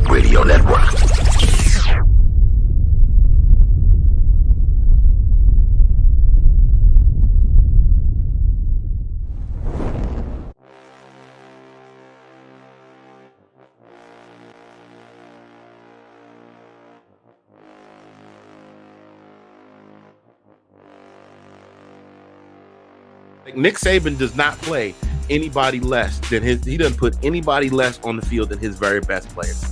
Radio Network. Nick Saban does not play anybody less than his. He doesn't put anybody less on the field than his very best players.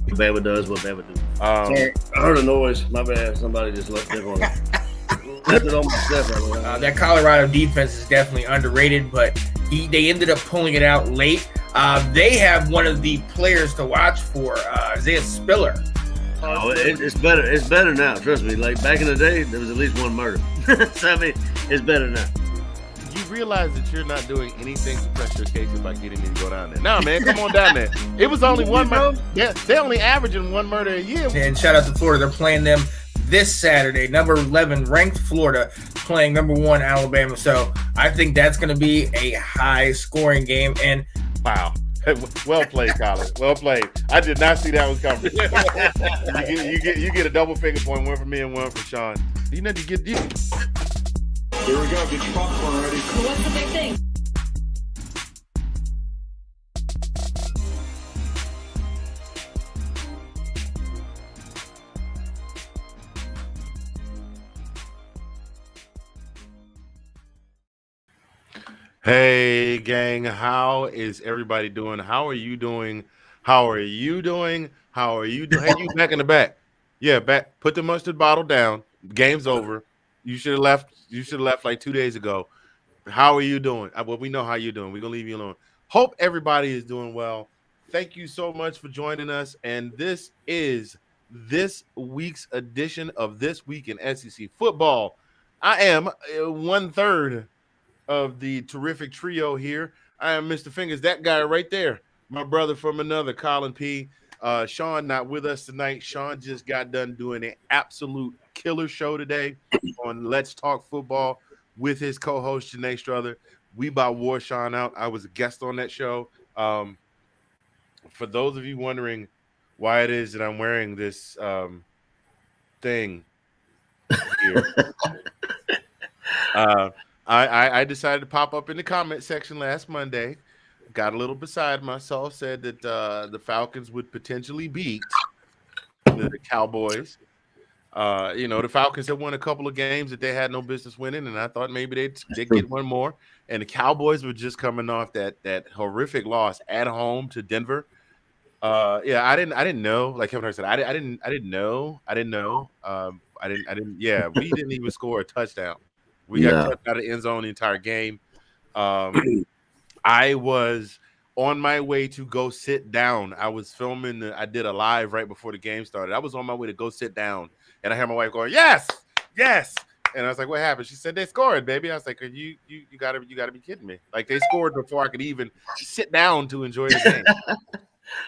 Bama does what Bama do. Sorry, I heard a noise. My bad. Somebody just left it on. Left it on my step. That Colorado defense is definitely underrated, but they ended up pulling it out late. They have one of the players to watch for, Isaiah Spiller. Oh, it's better. It's better now. Trust me. Like back in the day, there was at least one murder. So I mean, it's better now. You realize that you're not doing anything to press your case by getting me to go down there. Nah, man, come on down there. It was only one murder. Yeah, they're only averaging one murder a year. And shout out to Florida. They're playing them this Saturday. Number 11 ranked Florida playing number 1 Alabama. So I think that's going to be a high scoring game. And wow. Well played, Colin. Well played. I did not see that one coming. you get a double finger point, one for me and one for Sean. You know, you get. Here we go. Get your popcorn ready. So what's the big thing? Hey, gang. How is everybody doing? How are you doing? How are you doing? How are you doing? Hey, you back in the back. Yeah, back. Put the mustard bottle down. Game's over. You should have left. You should have left like 2 days ago. How are you doing? Well, we know how you're doing. We're gonna leave you alone. Hope everybody is doing well. Thank you so much for joining us. And this is this week's edition of This Week in SEC Football. I am 1/3 of the terrific trio here. I am Mr. Fingers, that guy right there. My brother from another, Colin P. Sean not with us tonight. Sean just got done doing an absolute killer show today on Let's Talk Football with his co-host Janae Strother. We about wore Sean out. I was a guest on that show. For those of you wondering why it is that I'm wearing this thing here, I decided to pop up in the comment section last Monday. Got a little beside myself, said that the Falcons would potentially beat the Cowboys. The Falcons had won a couple of games that they had no business winning, and I thought maybe they'd get one more. And the Cowboys were just coming off that horrific loss at home to Denver. I didn't know. Like Kevin Hart said, I didn't know. Yeah, we didn't even score a touchdown. We got touched out of the end zone the entire game. I was on my way to go sit down. I was filming. I did a live right before the game started. I was on my way to go sit down, and I heard my wife going, "Yes, yes." And I was like, "What happened?" She said, "They scored, baby." I was like, "You gotta be kidding me!" Like they scored before I could even sit down to enjoy the game.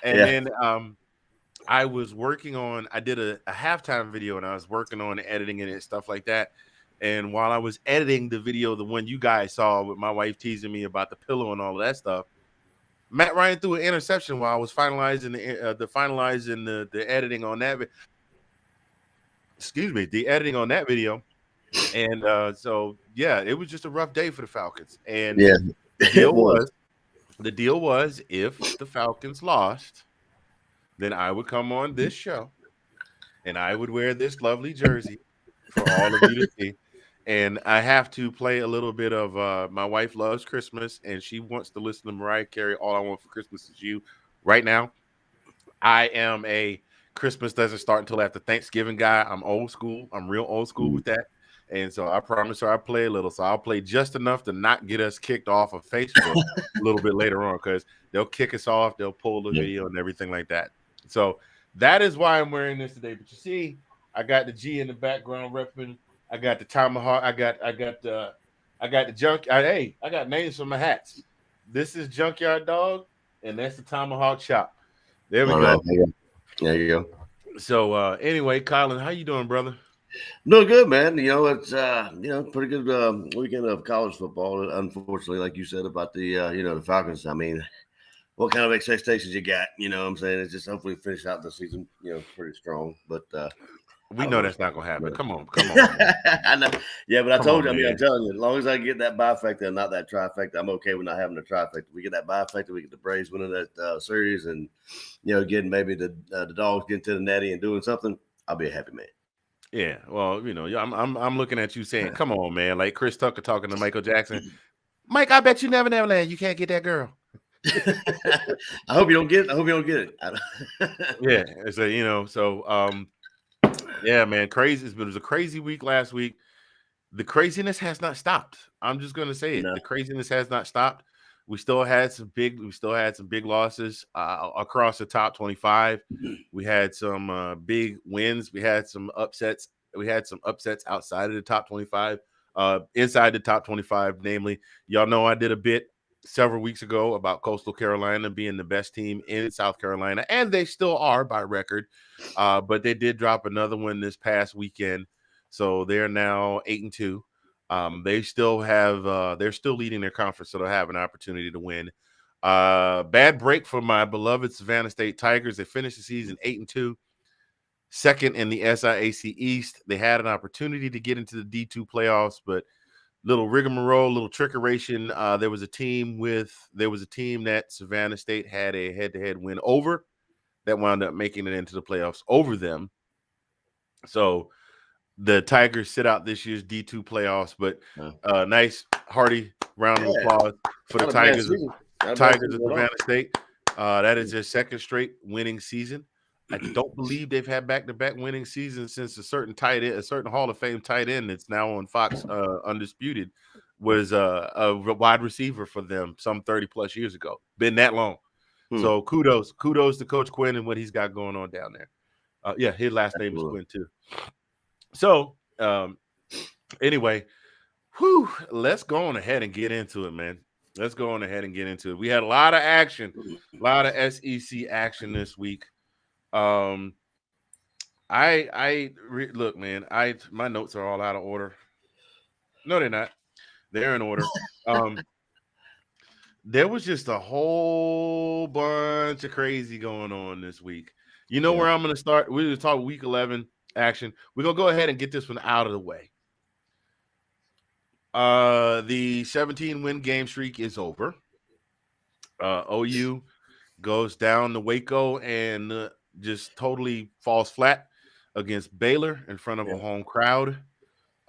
And then I was working on. I did a halftime video, and I was working on editing it and stuff like that. And while I was editing the video, the one you guys saw with my wife teasing me about the pillow and all of that stuff, Matt Ryan threw an interception while I was finalizing the editing on that. The editing on that video. And it was just a rough day for the Falcons. And the deal was if the Falcons lost, then I would come on this show and I would wear this lovely jersey for all of you to see. And I have to play a little bit of My Wife Loves Christmas, and she wants to listen to Mariah Carey, All I Want for Christmas Is You. Right now, I am a Christmas doesn't start until after Thanksgiving guy. I'm old school. I'm real old school with that. And so I promise her I play a little. So I'll play just enough to not get us kicked off of Facebook a little bit later on, because they'll kick us off. They'll pull the video and everything like that. So that is why I'm wearing this today. But you see, I got the G in the background repping. I got the tomahawk. I got the junk. I got names for my hats. This is Junkyard Dog, and that's the Tomahawk Chop. There we go. Right, there you go. So anyway, Colin, how you doing, brother? No, good, man. It's pretty good weekend of college football. Unfortunately, like you said about the the Falcons. I mean, what kind of expectations you got. You know what I'm saying? It's just hopefully finish out the season, pretty strong. But we know that's not going to happen. Come on. I know. Yeah, but I told you, man. I'm telling you, as long as I get that bifecta and not that trifecta, I'm okay with not having a trifecta. We get that bifecta, we get the Braves winning that series, and getting maybe the Dogs getting to the Natty and doing something. I'll be a happy man. Yeah, well, I'm looking at you saying, "Come on, man!" Like Chris Tucker talking to Michael Jackson. Mike, I bet you never land. You can't get that girl. I hope you don't get it. Yeah, yeah, man, crazy. It was a crazy week last week. The craziness has not stopped. I'm just gonna say it. No. The craziness has not stopped. We still had some big losses across the top 25. We had some big wins. We had some upsets. We had some upsets outside of the top 25, inside the top 25. Namely, y'all know I did a bit several weeks ago about Coastal Carolina being the best team in South Carolina, and they still are by record. But they did drop another one this past weekend, so they're now 8-2. They still have they're still leading their conference, so they'll have an opportunity to win. Bad break for my beloved Savannah State Tigers. They finished the season 8-2, second in the SIAC East. They had an opportunity to get into the D2 playoffs, but little rigmarole, little trickeration. There was a team that Savannah State had a head-to-head win over that wound up making it into the playoffs over them. So the Tigers sit out this year's D2 playoffs, but nice, hearty round of applause for the Tigers of Savannah State. That is their second straight winning season. I don't believe they've had back-to-back winning seasons since a certain Hall of Fame tight end that's now on Fox Undisputed was a wide receiver for them some 30-plus years ago. Been that long. So kudos to Coach Quinn and what he's got going on down there. Yeah, his last name is Quinn too. So, anyway, let's go on ahead and get into it, man. Let's go on ahead and get into it. We had a lot of action, a lot of SEC action this week. Look, man, my notes are all out of order. No, they're not. They're in order. There was just a whole bunch of crazy going on this week. You know where I'm going to start? We're going to talk week 11 action. We're going to go ahead and get this one out of the way. The 17-win game streak is over. OU goes down to Waco and just totally falls flat against Baylor in front of a home crowd.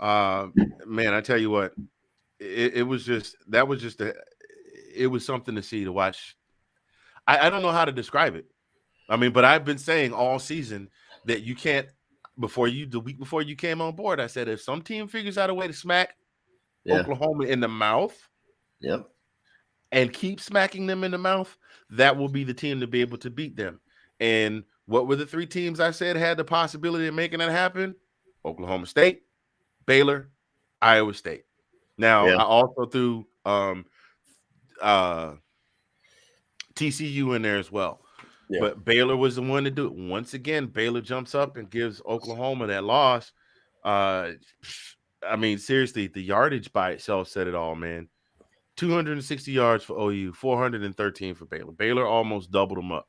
Man, I tell you what, it was something to see, to watch. I don't know how to describe it. I mean, but I've been saying all season that you can't, the week before you came on board, I said, if some team figures out a way to smack Oklahoma in the mouth and keep smacking them in the mouth, that will be the team to be able to beat them. And what were the three teams I said had the possibility of making that happen? Oklahoma State, Baylor, Iowa State. Now, I also threw TCU in there as well. Yeah. But Baylor was the one to do it. Once again, Baylor jumps up and gives Oklahoma that loss. I mean, seriously, the yardage by itself said it all, man. 260 yards for OU, 413 for Baylor. Baylor almost doubled them up.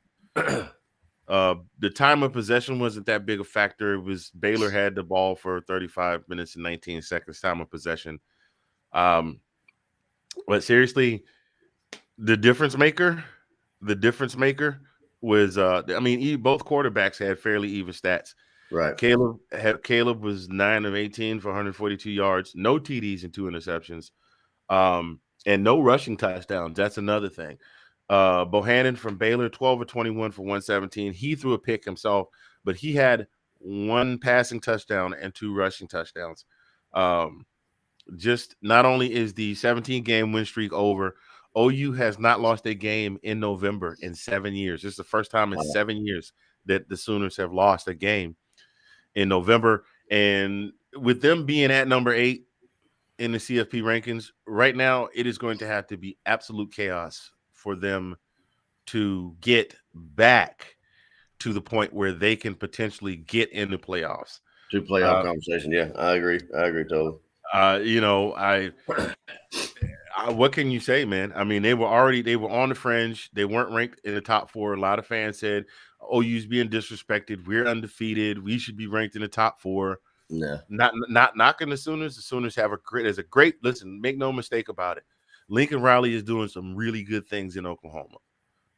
The time of possession wasn't that big a factor. It was Baylor had the ball for 35 minutes and 19 seconds time of possession. But seriously, the difference maker was both quarterbacks had fairly even stats. Right. Caleb was 9 of 18 for 142 yards, no TDs and 2 interceptions, and no rushing touchdowns. That's another thing. Bohannon from Baylor, 12 of 21 for 117. He threw a pick himself, but he had 1 passing touchdown and 2 rushing touchdowns. Just not only is the 17-game win streak over, OU has not lost a game in November in 7 years. This is the first time in 7 years that the Sooners have lost a game in November. And with them being at number 8 in the CFP rankings right now, it is going to have to be absolute chaos for them to get back to the point where they can potentially get in the playoffs. To playoff conversation, yeah, I agree totally. What can you say, man? I mean, they were on the fringe. They weren't ranked in the top 4. A lot of fans said OU's being disrespected. We're undefeated. We should be ranked in the top 4. No. Not knocking the Sooners. The Sooners have a great listen. Make no mistake about it. Lincoln Riley is doing some really good things in Oklahoma,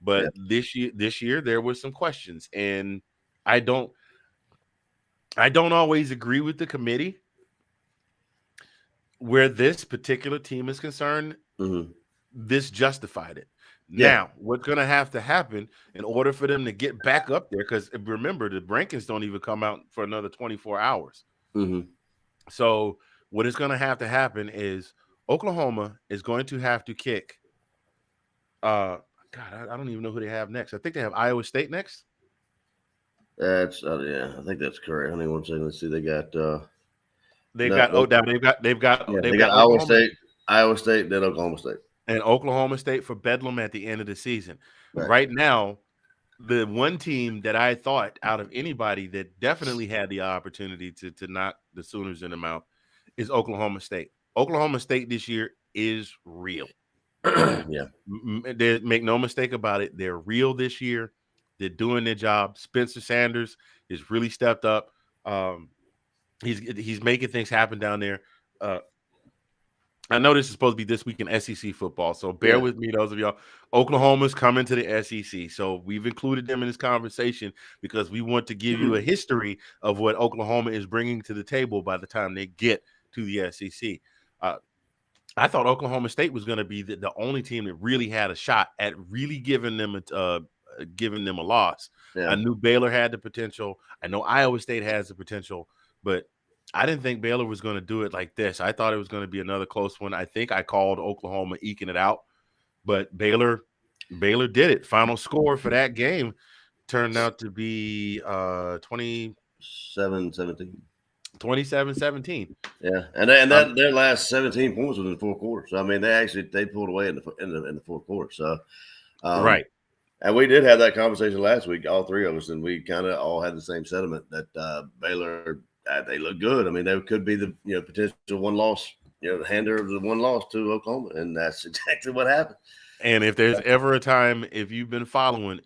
but this year there was some questions, and I don't always agree with the committee where this particular team is concerned. Mm-hmm. This justified it. Yeah. Now, what's going to have to happen in order for them to get back up there? Because remember, the rankings don't even come out for another 24 hours. Mm-hmm. So what is going to have to happen is Oklahoma is going to have to kick. God, I don't even know who they have next. I think they have Iowa State next. That's I think that's correct. Honey, one second. Let's see. They got they've got Iowa State, then Oklahoma State, and Oklahoma State for Bedlam at the end of the season. Right now, the one team that I thought out of anybody that definitely had the opportunity to knock the Sooners in the mouth is Oklahoma State. Oklahoma State this year is real. Yeah. Make no mistake about it. They're real this year. They're doing their job. Spencer Sanders has really stepped up. He's making things happen down there. I know this is supposed to be this week in SEC football, so bear with me, those of y'all. Oklahoma's coming to the SEC, so we've included them in this conversation because we want to give you a history of what Oklahoma is bringing to the table by the time they get to the SEC. I thought Oklahoma State was going to be the only team that really had a shot at really giving them a loss. Yeah. I knew Baylor had the potential. I know Iowa State has the potential, but I didn't think Baylor was going to do it like this. I thought it was going to be another close one. I think I called Oklahoma eking it out, but Baylor did it. Final score for that game turned out to be 27-17. 27-17. Yeah, and their last 17 points was in the fourth quarter. So I mean, they pulled away in the fourth quarter. So right. And we did have that conversation last week, all three of us, and we kind of all had the same sentiment that Baylor. They look good. I mean, they could be the potential one loss, the hander of the one loss to Oklahoma, and that's exactly what happened. And if there's ever a time, if you've been following,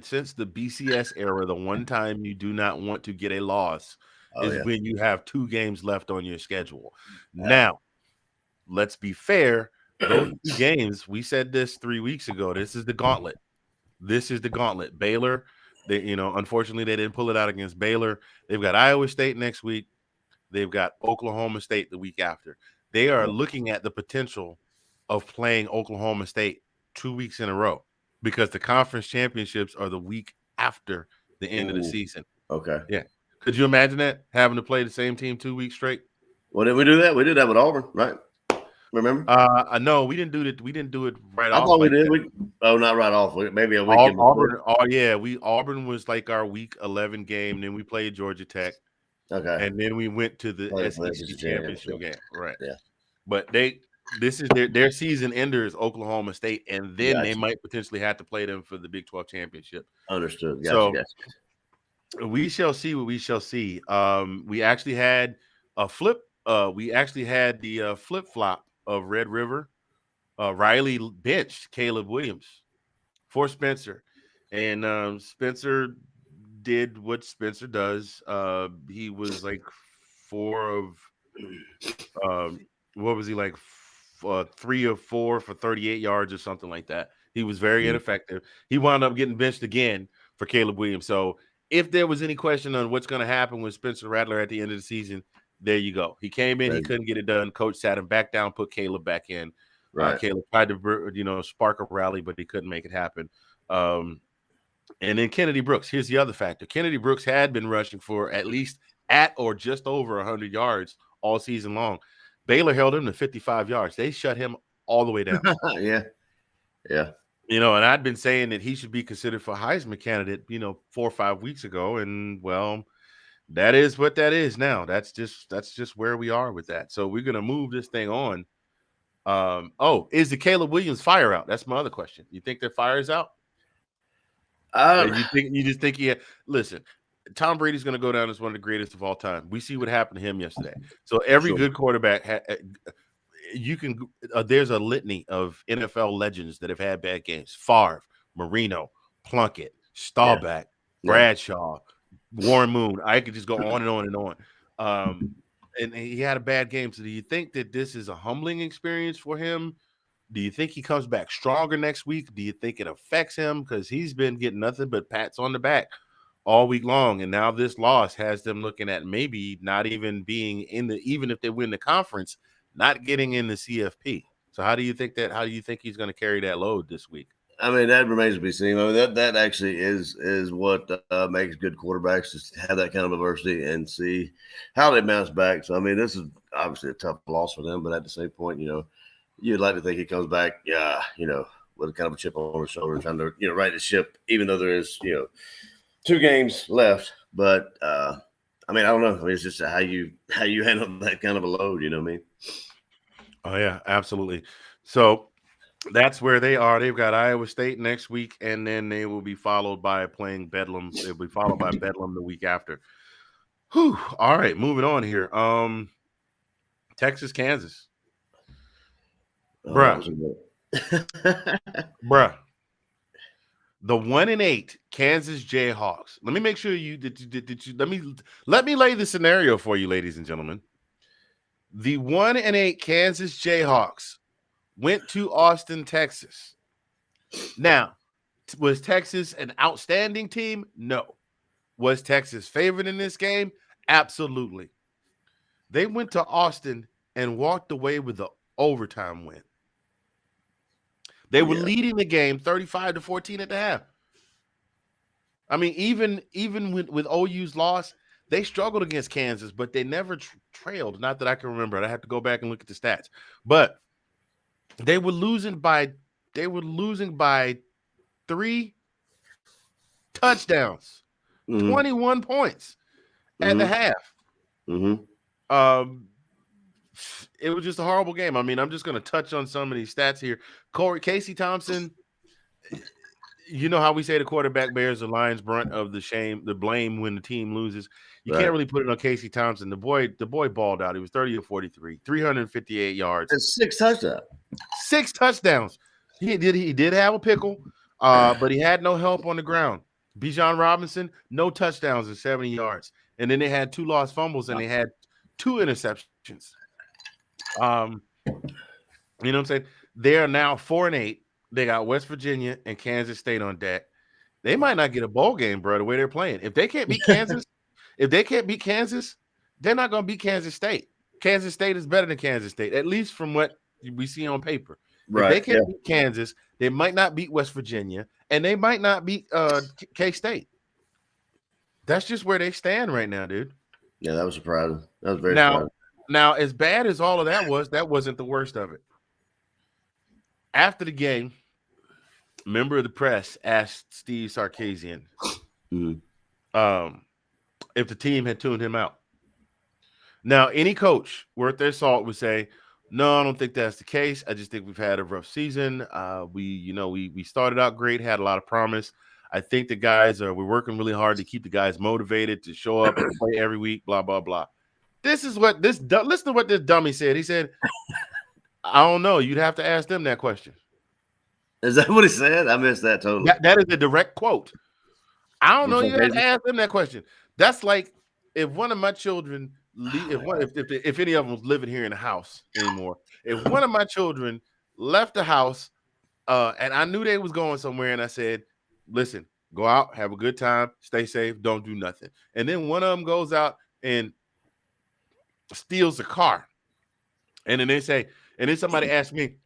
since the BCS era, the one time you do not want to get a loss is when you have 2 games left on your schedule. Yeah. Now, let's be fair. Those 2 games, we said this 3 weeks ago. This is the gauntlet. Baylor. Unfortunately, they didn't pull it out against Baylor. They've got Iowa State next week. They've got Oklahoma State the week after. They are looking at the potential of playing Oklahoma State 2 weeks in a row because the conference championships are the week after the end of the season. Okay. Yeah. Could you imagine that, having to play the same team 2 weeks straight? Well, did we do that? We did that with Auburn, right? Remember? No, we didn't do it. We didn't do it right off. I thought we did. Not right off. Maybe a weekend. Auburn. Auburn was like our week 11 game. Then we played Georgia Tech. Okay. And then we went to the SEC championship game. Right. Yeah. But this is their season ender is Oklahoma State, and then they might potentially have to play them for the Big 12 championship. Understood. Gotcha. We shall see what we shall see. We actually had a flip. We actually had the flip flop of Red River. Riley benched Caleb Williams for Spencer, and Spencer did what Spencer does. He was like 4 of what was he like 3 of 4 for 38 yards or something like that. He was very ineffective. He wound up getting benched again for Caleb Williams. So if there was any question on what's going to happen with Spencer Rattler at the end of the season, there you go. He came in, he couldn't get it done. Coach sat him back down, put Caleb back in. Right. Caleb tried to, spark a rally, but he couldn't make it happen. And then Kennedy Brooks. Here's the other factor. Kennedy Brooks had been rushing for at least at or just over 100 yards all season long. Baylor held him to 55 yards. They shut him all the way down. Yeah. And I'd been saying that he should be considered for Heisman candidate, 4 or 5 weeks ago. And, well, that is what that is now. That's just where we are with that. So we're going to move this thing on. Is the Caleb Williams fire out? That's my other question. You think their fire's out? You just think listen, Tom Brady's going to go down as one of the greatest of all time. We see what happened to him yesterday. So every good quarterback you can. There's a litany of NFL legends that have had bad games: Favre, Marino, Plunkett, Staubach, Bradshaw, Warren Moon. I could just go on and on and on. And he had a bad game. So do you think that this is a humbling experience for him? Do you think he comes back stronger next week? Do you think it affects him? Because he's been getting nothing but pats on the back all week long. And now this loss has them looking at maybe not even being in the, even if they win the conference, not getting in the CFP. So how do you think he's going to carry that load this week? I mean, that remains to be seen. I mean, that actually is what makes good quarterbacks, just have that kind of adversity and see how they bounce back. So, I mean, this is obviously a tough loss for them, but at the same point, you'd like to think he comes back, with a kind of a chip on his shoulder, trying to, right the ship, even though there is, 2 games left. But, I mean, I don't know. I mean, it's just how you handle that kind of a load, you know what I mean? Oh, yeah, absolutely. So, that's where they are. They've got Iowa State next week, and then they will be followed by playing Bedlam. They'll be followed by Bedlam the week after. Whew. All right, moving on here. Texas, Kansas. Bruh. The 1-8 Kansas Jayhawks. Let me make sure let me lay the scenario for you, ladies and gentlemen. The 1-8 Kansas Jayhawks went to Austin, Texas. Now, was Texas an outstanding team? No. Was Texas favored in this game? Absolutely. They went to Austin and walked away with the overtime win. They were leading the game 35-14 at the half. I mean, even with OU's loss, they struggled against Kansas, but they never trailed. Not that I can remember. I have to go back and look at the stats. But they were losing by 3 touchdowns, 21 points at the half. It was just a horrible game. I mean, I'm just going to touch on some of these stats here. Casey Thompson, you know how we say the quarterback bears the lion's brunt of the blame when the team loses. You can't really put it on Casey Thompson. The boy balled out. He was 30 of 43, 358 yards. That's 6 touchdowns. 6 touchdowns. He did have a pickle, but he had no help on the ground. Bijan Robinson, no touchdowns and 70 yards. And then they had 2 lost fumbles and they had 2 interceptions. You know what I'm saying? They are now 4-8. They got West Virginia and Kansas State on deck. They might not get a bowl game, bro, the way they're playing. If they can't beat Kansas, they're not going to beat Kansas State. Kansas State is better than Kansas State, at least from what we see on paper. Right. If they can't beat Kansas, they might not beat West Virginia, and they might not beat K-State. That's just where they stand right now, dude. Yeah, that was surprising. That was very surprising. Now, as bad as all of that was, that wasn't the worst of it. After the game, a member of the press asked Steve Sarkisian if the team had tuned him out. Now, any coach worth their salt would say, no, I don't think that's the case. I just think we've had a rough season. We started out great, had a lot of promise. I think the guys we're working really hard to keep the guys motivated to show up and play every week, blah, blah, blah. Listen to what this dummy said. He said, I don't know. You'd have to ask them that question. Is that what he said? I missed that totally. That is a direct quote. I don't know. You have to ask them that question. That's like if one of my children, if any of them was living here in the house anymore, if one of my children left the house and I knew they was going somewhere and I said, listen, go out, have a good time, stay safe, don't do nothing. And then one of them goes out and steals a car. And then then somebody asks me,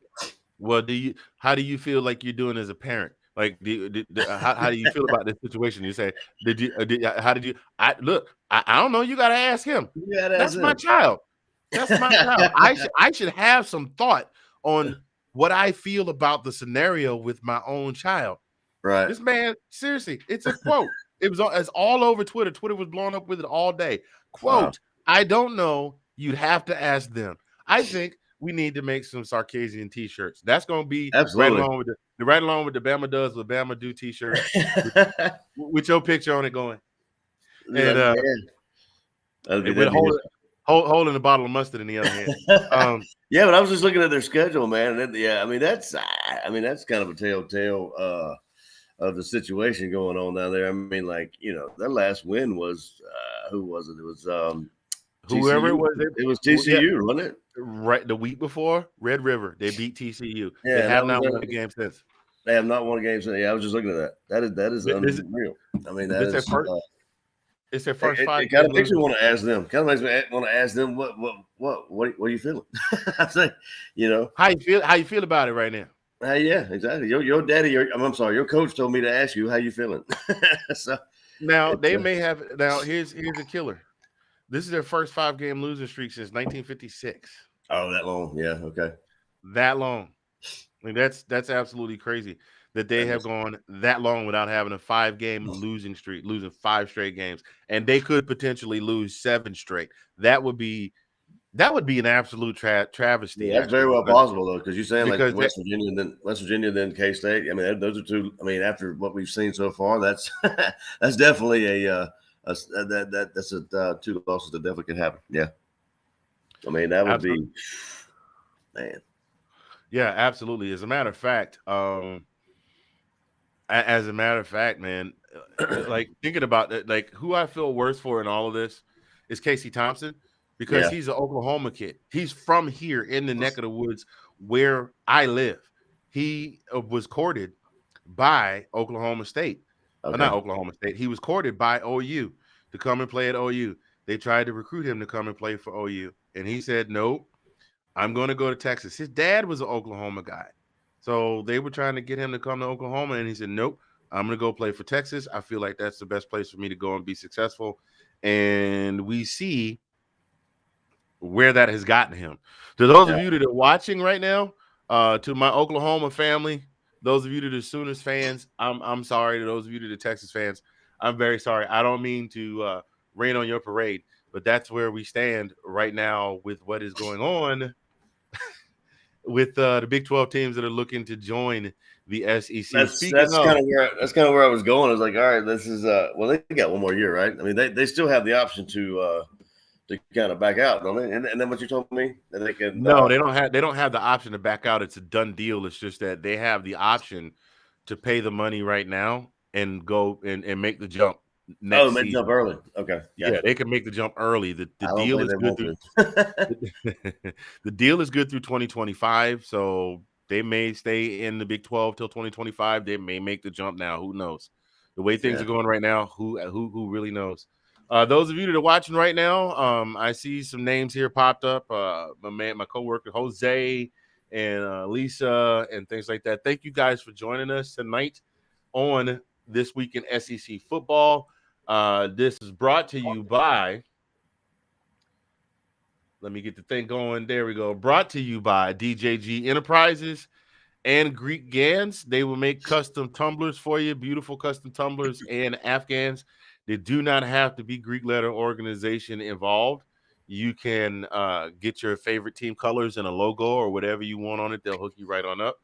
well, how do you feel like you're doing as a parent? Like, how do you feel about this situation? You say, I don't know. You got to ask him. That's my child. That's my child. I should have some thought on what I feel about the scenario with my own child. Right. This man, seriously, it's a quote. It's all over Twitter. Twitter was blown up with it all day. Quote, wow. I don't know. You'd have to ask them. I think we need to make some Sarkisian t-shirts. That's going to be right along with the Bama does what Bama do t-shirt with your picture on it going. And holding a bottle of mustard in the other hand. Yeah, but I was just looking at their schedule, man. And I mean that's kind of a telltale of the situation going on down there. I mean, like, their last win was who was it? It was Whoever TCU. it was, It was yeah, TCU, wasn't it? right the week before Red River, they beat TCU. Yeah, They that have was not their- won a game since. They have not won a game since. Yeah, I was just looking at that. That is This, unreal. I mean, that this their is. first. It's their first It 5 kind game of makes me losing. want to ask them. Kind of makes me want to ask them what are you feeling? I say, How you feel? How you feel about it right now? yeah, exactly. Your daddy, I'm sorry, your coach told me to ask you how you feeling. So Now they may have. Now here's a killer. This is their first 5 game losing streak since 1956. oh, that long, yeah, okay. That long. I mean, that's absolutely crazy that they have gone that long without having a 5 game losing streak, losing 5 straight games, and they could potentially lose 7 straight. That would be an absolute travesty. Yeah, that's actually, very well because possible though, because you're saying like because West Virginia, then K-State. I mean, those are two. I mean, after what we've seen so far, that's that's definitely that's 2 losses that definitely can happen. Yeah, I mean that would absolutely. be, man. Yeah, absolutely. As a matter of fact, man, like thinking about it, like who I feel worse for in all of this is Casey Thompson, because Yeah, he's an Oklahoma kid. He's from here in the neck of the woods where I live. He was courted by Oklahoma State. Not okay, Oklahoma State. He was courted by OU to come and play at OU. They tried to recruit him to come and play for OU, and he said, "Nope, I'm going to go to Texas." His dad was an Oklahoma guy. So they were trying to get him to come to Oklahoma, and he said, "Nope, I'm going to go play for Texas. I feel like that's the best place for me to go and be successful." And we see where that has gotten him. To those of you that are watching right now, to my Oklahoma family, those of you that are Sooners fans, I'm sorry. To those of you that are Texas fans, I'm very sorry. I don't mean to rain on your parade, but that's where we stand right now with what is going on with the Big 12 teams that are looking to join the SEC. that's kind of where I was going. I was like, all right, this is well, they got one more year, right? I mean, they still have the option to kind of back out, don't they? And then what you told me that they can No, they don't have the option to back out. It's a done deal. It's just that they have the option to pay the money right now and go and make the jump next make season. jump early. Okay, Yeah, they can make the jump early. The deal is good through the deal is good through 2025. So they may stay in the Big 12 till 2025. They may make the jump now. Who knows? The way things are going right now, who really knows? Those of you that are watching right now, I see some names here popped up. My coworker Jose and Lisa and things like that. Thank you guys for joining us tonight on This Week in SEC Football. This is brought to you by. Let me get the thing going. There we go. Brought to you by DJG Enterprises and Greek Gans. They will make custom tumblers for you, beautiful custom tumblers and Afghans. They do not have to be Greek letter organization involved. You can get your favorite team colors and a logo or whatever you want on it. They'll hook you right on up.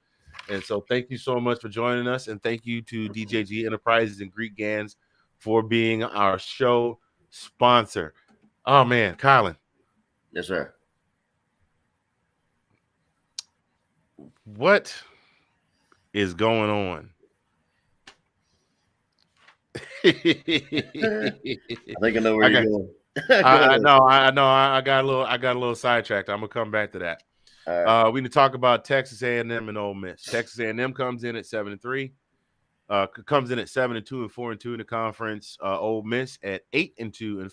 And so thank you so much for joining us. And thank you to DJG Enterprises and Greek Gans for being our show sponsor. Oh, man, Colin. Yes, sir. What is going on? I think I know where you're going. I know. I got a little sidetracked. I'm gonna come back to that. Right. We need to talk about Texas A&M and Ole Miss. Texas A&M comes in at 7-3. Comes in at 7-2 and 4-2 in the conference. Ole Miss at 8-2 and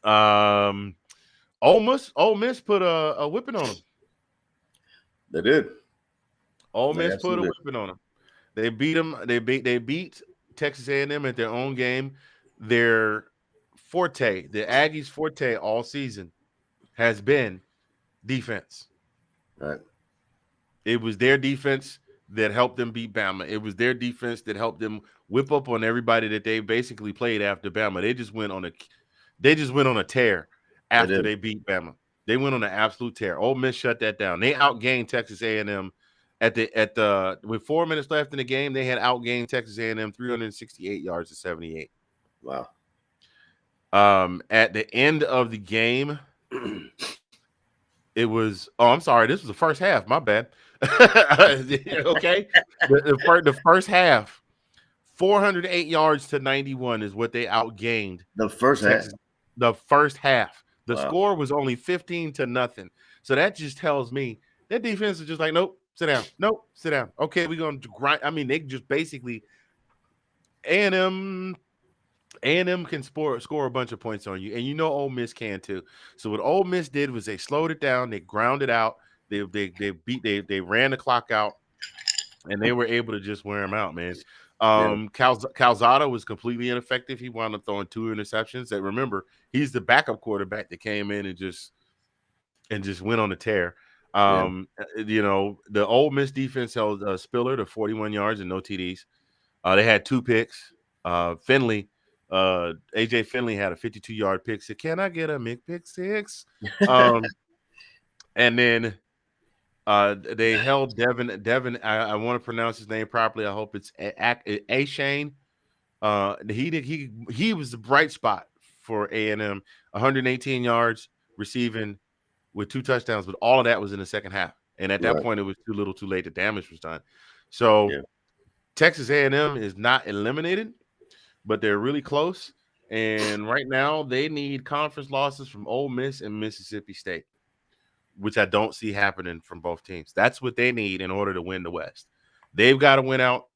4-2. Ole Miss put a whipping on them. They did. Ole Miss put a whipping on them. They beat them. They beat Texas A&M at their own game. Their forte, the Aggies' forte all season, has been defense. Right. It was their defense that helped them beat Bama. It was their defense that helped them whip up on everybody that they basically played after Bama. They just went on a tear after they beat Bama. They went on an absolute tear. Ole Miss shut that down. They outgained Texas A&M with 4 minutes left in the game. They had outgained Texas A&M 368 yards to 78. Wow. At the end of the game, it was. Oh, I'm sorry. This was the first half. My bad. Okay, the first half, 408 yards to 91 is what they outgained The first half. Texas. The first half, the Wow. score was only 15-0. So that just tells me that defense is just like, nope, sit down, nope, sit down. Okay, we're gonna grind. I mean, they just basically A&M A&M can score a bunch of points on you, and you know Ole Miss can too. So what Ole Miss did was they slowed it down, they grounded out, they ran the clock out, and they were able to just wear them out, man. Calzada was completely ineffective. He wound up throwing 2 interceptions. That remember, he's the backup quarterback that came in and just went on a tear. The Ole Miss defense held Spiller to 41 yards and no TDs. They had 2 picks. AJ Finley had a 52-yard pick. So can I get a pick 6? And then they held Devin. I want to pronounce his name properly. I hope it's A Shane. He was the bright spot for A&M. 118 yards receiving with 2 touchdowns, but all of that was in the second half. And at that point, it was too little, too late. The damage was done. So Texas A&M is not eliminated, but they're really close. And right now, they need conference losses from Ole Miss and Mississippi State, which I don't see happening from both teams. That's what they need in order to win the West. They've got to win out,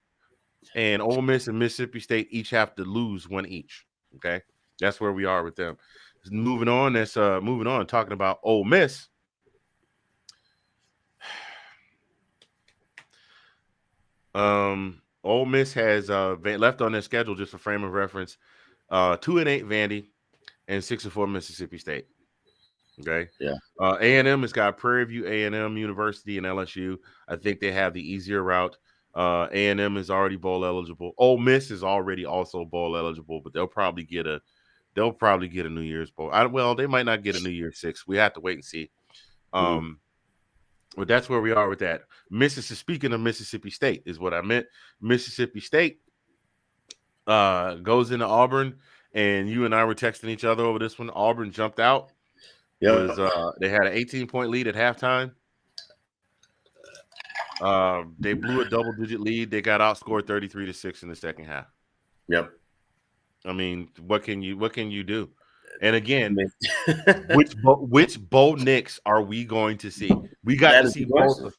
and Ole Miss and Mississippi State each have to lose 1 each. Okay, that's where we are with them. Moving on. Talking about Ole Miss. Ole Miss has left on their schedule, just for frame of reference, 2-8 Vandy and 6-4 Mississippi State. Okay. Yeah. A&M has got Prairie View A&M University and LSU. I think they have the easier route. A&M is already bowl eligible. Ole Miss is already also bowl eligible, but they'll probably get a New Year's bowl. They might not get a New Year's 6. We have to wait and see. But that's where we are with that. Speaking of Mississippi State is what I meant. Mississippi State goes into Auburn, and you and I were texting each other over this one. Auburn jumped out. They had an 18-point lead at halftime. They blew a double-digit lead. They got outscored 33-6 in the second half. Yep. I mean, what can you do? And again, which Bo Nix are we going to see? We got to see both.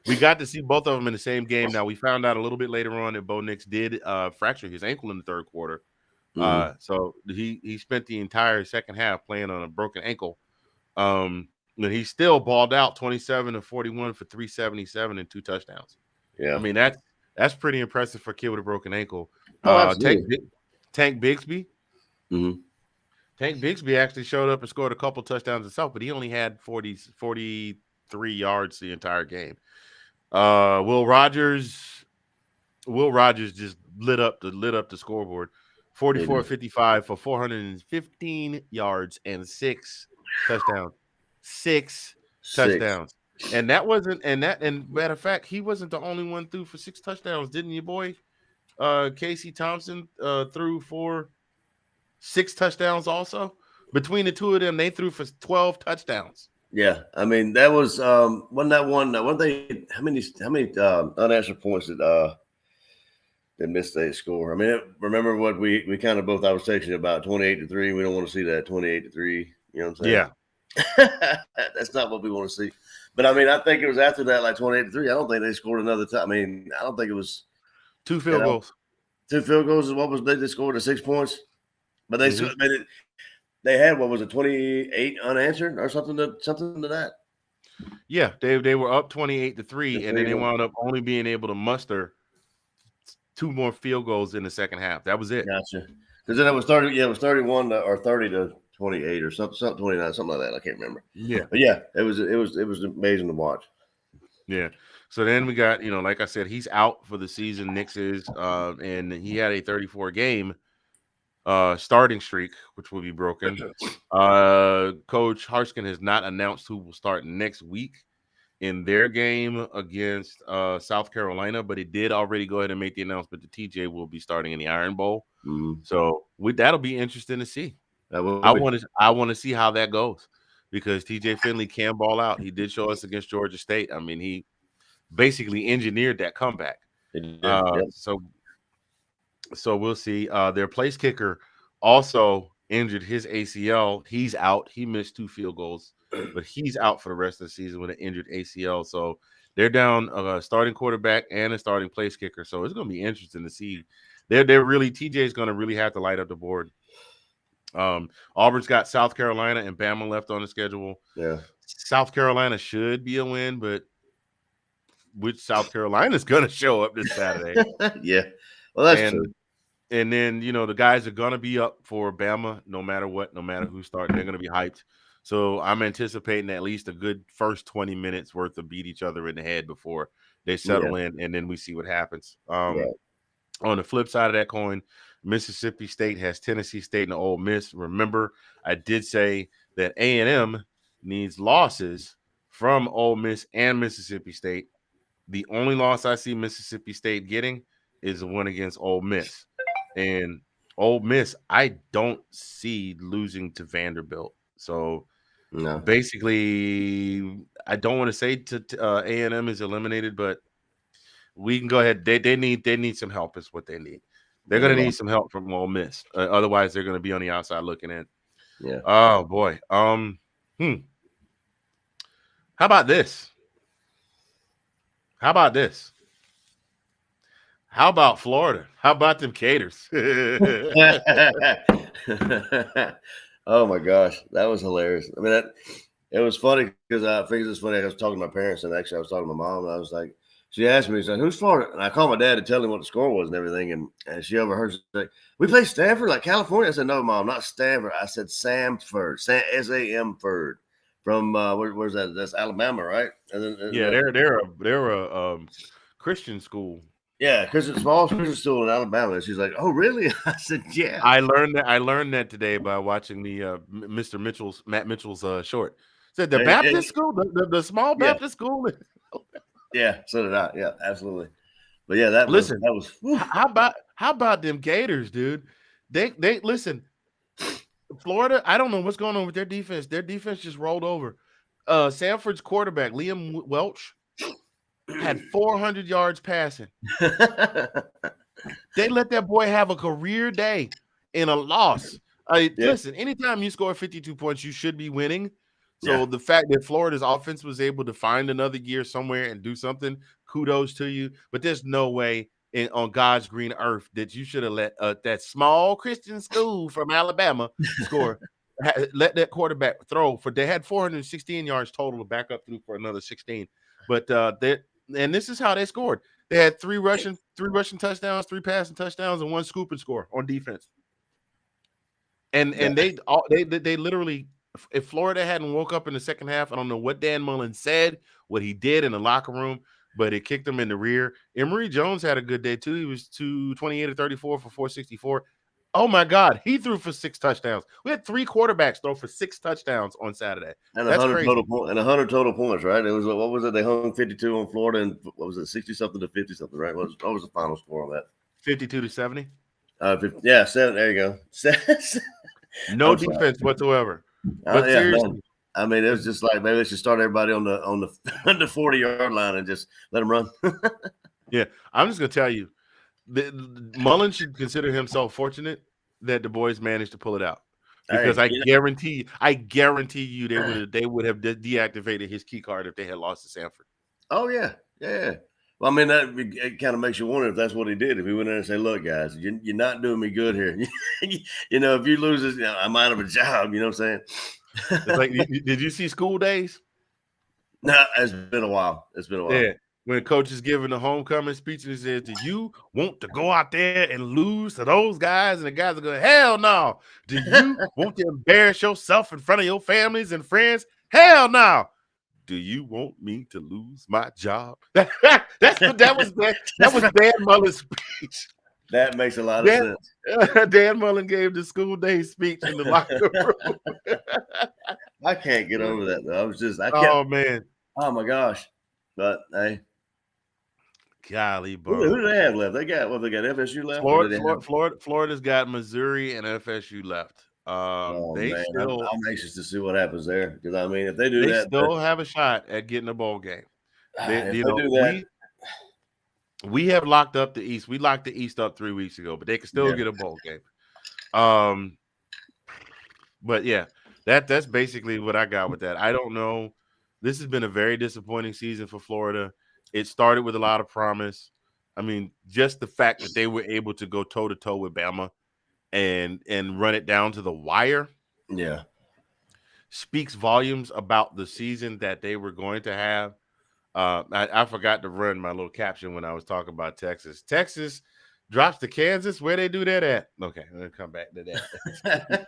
We got to see both of them in the same game. Now we found out a little bit later on that Bo Nix did fracture his ankle in the third quarter. So he spent the entire second half playing on a broken ankle. And he still balled out 27 of 41 for 377 and 2 touchdowns. Yeah, I mean that's pretty impressive for a kid with a broken ankle. Tank Bigsby. Tank Bigsby actually showed up and scored a couple touchdowns himself, but he only had 43 yards the entire game. Will Rogers just lit up the scoreboard. 44-55 for 415 yards and 6 touchdowns. 6 touchdowns. And that wasn't and matter of fact, he wasn't the only one threw for 6 touchdowns, didn't you, boy? Casey Thompson threw for 6 touchdowns also. Between the two of them, they threw for 12 touchdowns. Yeah, I mean that was wasn't that one? How many unanswered points did Miss State score? I mean, remember what we kind of both I was texting about 28-3. We don't want to see that 28-3. You know what I'm saying? Yeah, that's not what we want to see. But I mean, I think it was after that, like 28-3. I don't think they scored another time. I mean, I don't think it was 2 field goals. 2 field goals is what was they scored at 6 points, but they had what was it 28 unanswered or something to that. Yeah, they were up 28-3, and then they wound up only being able to muster 2 more field goals in the second half. That was it. Gotcha. Because then it was 30. Yeah, it was 31 or 30-28 or something 29, something like that. I can't remember. Yeah, but yeah, it was amazing to watch. Yeah. So then we got, like I said, he's out for the season. Nix is, and he had a 34-game starting streak, which will be broken. Coach Harskin has not announced who will start next week in their game against South Carolina, but he did already go ahead and make the announcement that TJ will be starting in the Iron Bowl. So that'll be interesting to see. That will I be. want to see how that goes because TJ Finley can ball out. He did show us against Georgia State. I mean, he basically engineered that comeback. It did. Yep. So we'll see. Their place kicker also injured his ACL. He's out. He missed 2 field goals, but he's out for the rest of the season with an injured ACL. So they're down a starting quarterback and a starting place kicker. So it's going to be interesting to see. They're really TJ is going to really have to light up the board. Auburn's got South Carolina and Bama left on the schedule. Yeah. South Carolina should be a win, but which South Carolina is going to show up this Saturday? Yeah. Well, that's true. And then, the guys are going to be up for Bama no matter what, no matter who's starting. They're going to be hyped. So I'm anticipating at least a good first 20 minutes worth of beat each other in the head before they settle in, and then we see what happens. On the flip side of that coin, Mississippi State has Tennessee State and Ole Miss. Remember, I did say that A&M needs losses from Ole Miss and Mississippi State. The only loss I see Mississippi State getting is a win against Ole Miss. And Ole Miss, I don't see losing to Vanderbilt. So basically, I don't want to say to A&M is eliminated, but we can go ahead. They need some help is what they need. They're going to need some help from Ole Miss. Otherwise, they're going to be on the outside looking in. Yeah. Oh, boy. How about this? How about Florida? How about them Gators? Oh my gosh, that was hilarious. I mean, it was funny because I think it was funny. I was talking to my parents, and actually I was talking to my mom, and I was like, she asked me, "Who's Florida?" And I called my dad to tell him what the score was and everything, and she overheard. She's like, "We play Stanford, like California." I said, "No, Mom, not Stanford." I said Samford, Samford, from where's that? That's Alabama, right? They're a Christian school. Yeah, small Christian school in Alabama. And she's like, "Oh, really?" I said, "Yeah." I learned that today by watching the Matt Mitchell's short. Said the Baptist school, the small Baptist school. Yeah, so did I. Yeah, absolutely. But yeah, that was. How about them Gators, dude? They listen. Florida, I don't know what's going on with their defense. Their defense just rolled over. Sanford's quarterback, Liam Welch, had 400 yards passing. They let that boy have a career day in a loss. Listen, anytime you score 52 points, you should be winning. So the fact that Florida's offense was able to find another gear somewhere and do something, kudos to you. But there's no way on God's green earth that you should have let that small Christian school from Alabama score. Let that quarterback throw for. They had 416 yards total to back up through for another 16. But and this is how they scored. They had three rushing touchdowns, 3 passing touchdowns, and 1 scooping score on defense. And they literally. If Florida hadn't woke up in the second half, I don't know what Dan Mullen said, what he did in the locker room, but it kicked him in the rear. Emory Jones had a good day too. He was 28 or 34 for 464. Oh my God, he threw for 6 touchdowns. We had 3 quarterbacks throw for 6 touchdowns on Saturday. And 100 total points, right? It was what was it? They hung 52 on Florida, and what was it, 60 something to 50 something, right? What was the final score on that? 52 to 70. 7. There you go. No defense whatsoever. But seriously, I mean, it was just like maybe they should start everybody on the 40-yard line and just let them run. Yeah, I'm just gonna tell you, Mullen should consider himself fortunate that the boys managed to pull it out, because I guarantee you they would have deactivated his key card if they had lost to Sanford. Oh yeah. Well, I mean, it kind of makes you wonder if that's what he did. If he went in and said, "Look, guys, you're not doing me good here. If you lose this, I'm out of a job." You know what I'm saying? It's like, did you see School Days? No, it's been a while. Yeah, when coach is giving the homecoming speech and he says, "Do you want to go out there and lose to those guys?" And the guys are going, "Hell no." "Do you want to embarrass yourself in front of your families and friends?" "Hell no." "Do you want me to lose my job?" That was Dan Mullen's speech. That makes a lot of sense. Dan Mullen gave the School Day speech in the locker room. I can't get over that though. Oh man. Oh my gosh. But hey. Golly, bro. Who do they have left? They got FSU left. Florida's got Missouri and FSU left. Oh They man, still I'm anxious to see what happens there because I mean, if they do they that, still have a shot at getting a bowl game. if they do that, We have locked up the East. We locked the East up 3 weeks ago, but they can still yeah, get a bowl game. But yeah, that's basically what I got with that. I don't know. This has been a very disappointing season for Florida. It started with a lot of promise. I mean, just the fact that they were able to go toe to toe with Bama and run it down to the wire yeah. speaks volumes about the season that they were going to have. I forgot to run my little caption when I was talking about Texas. Texas drops to Kansas. Where they do that at? Okay, I'm gonna come back to that.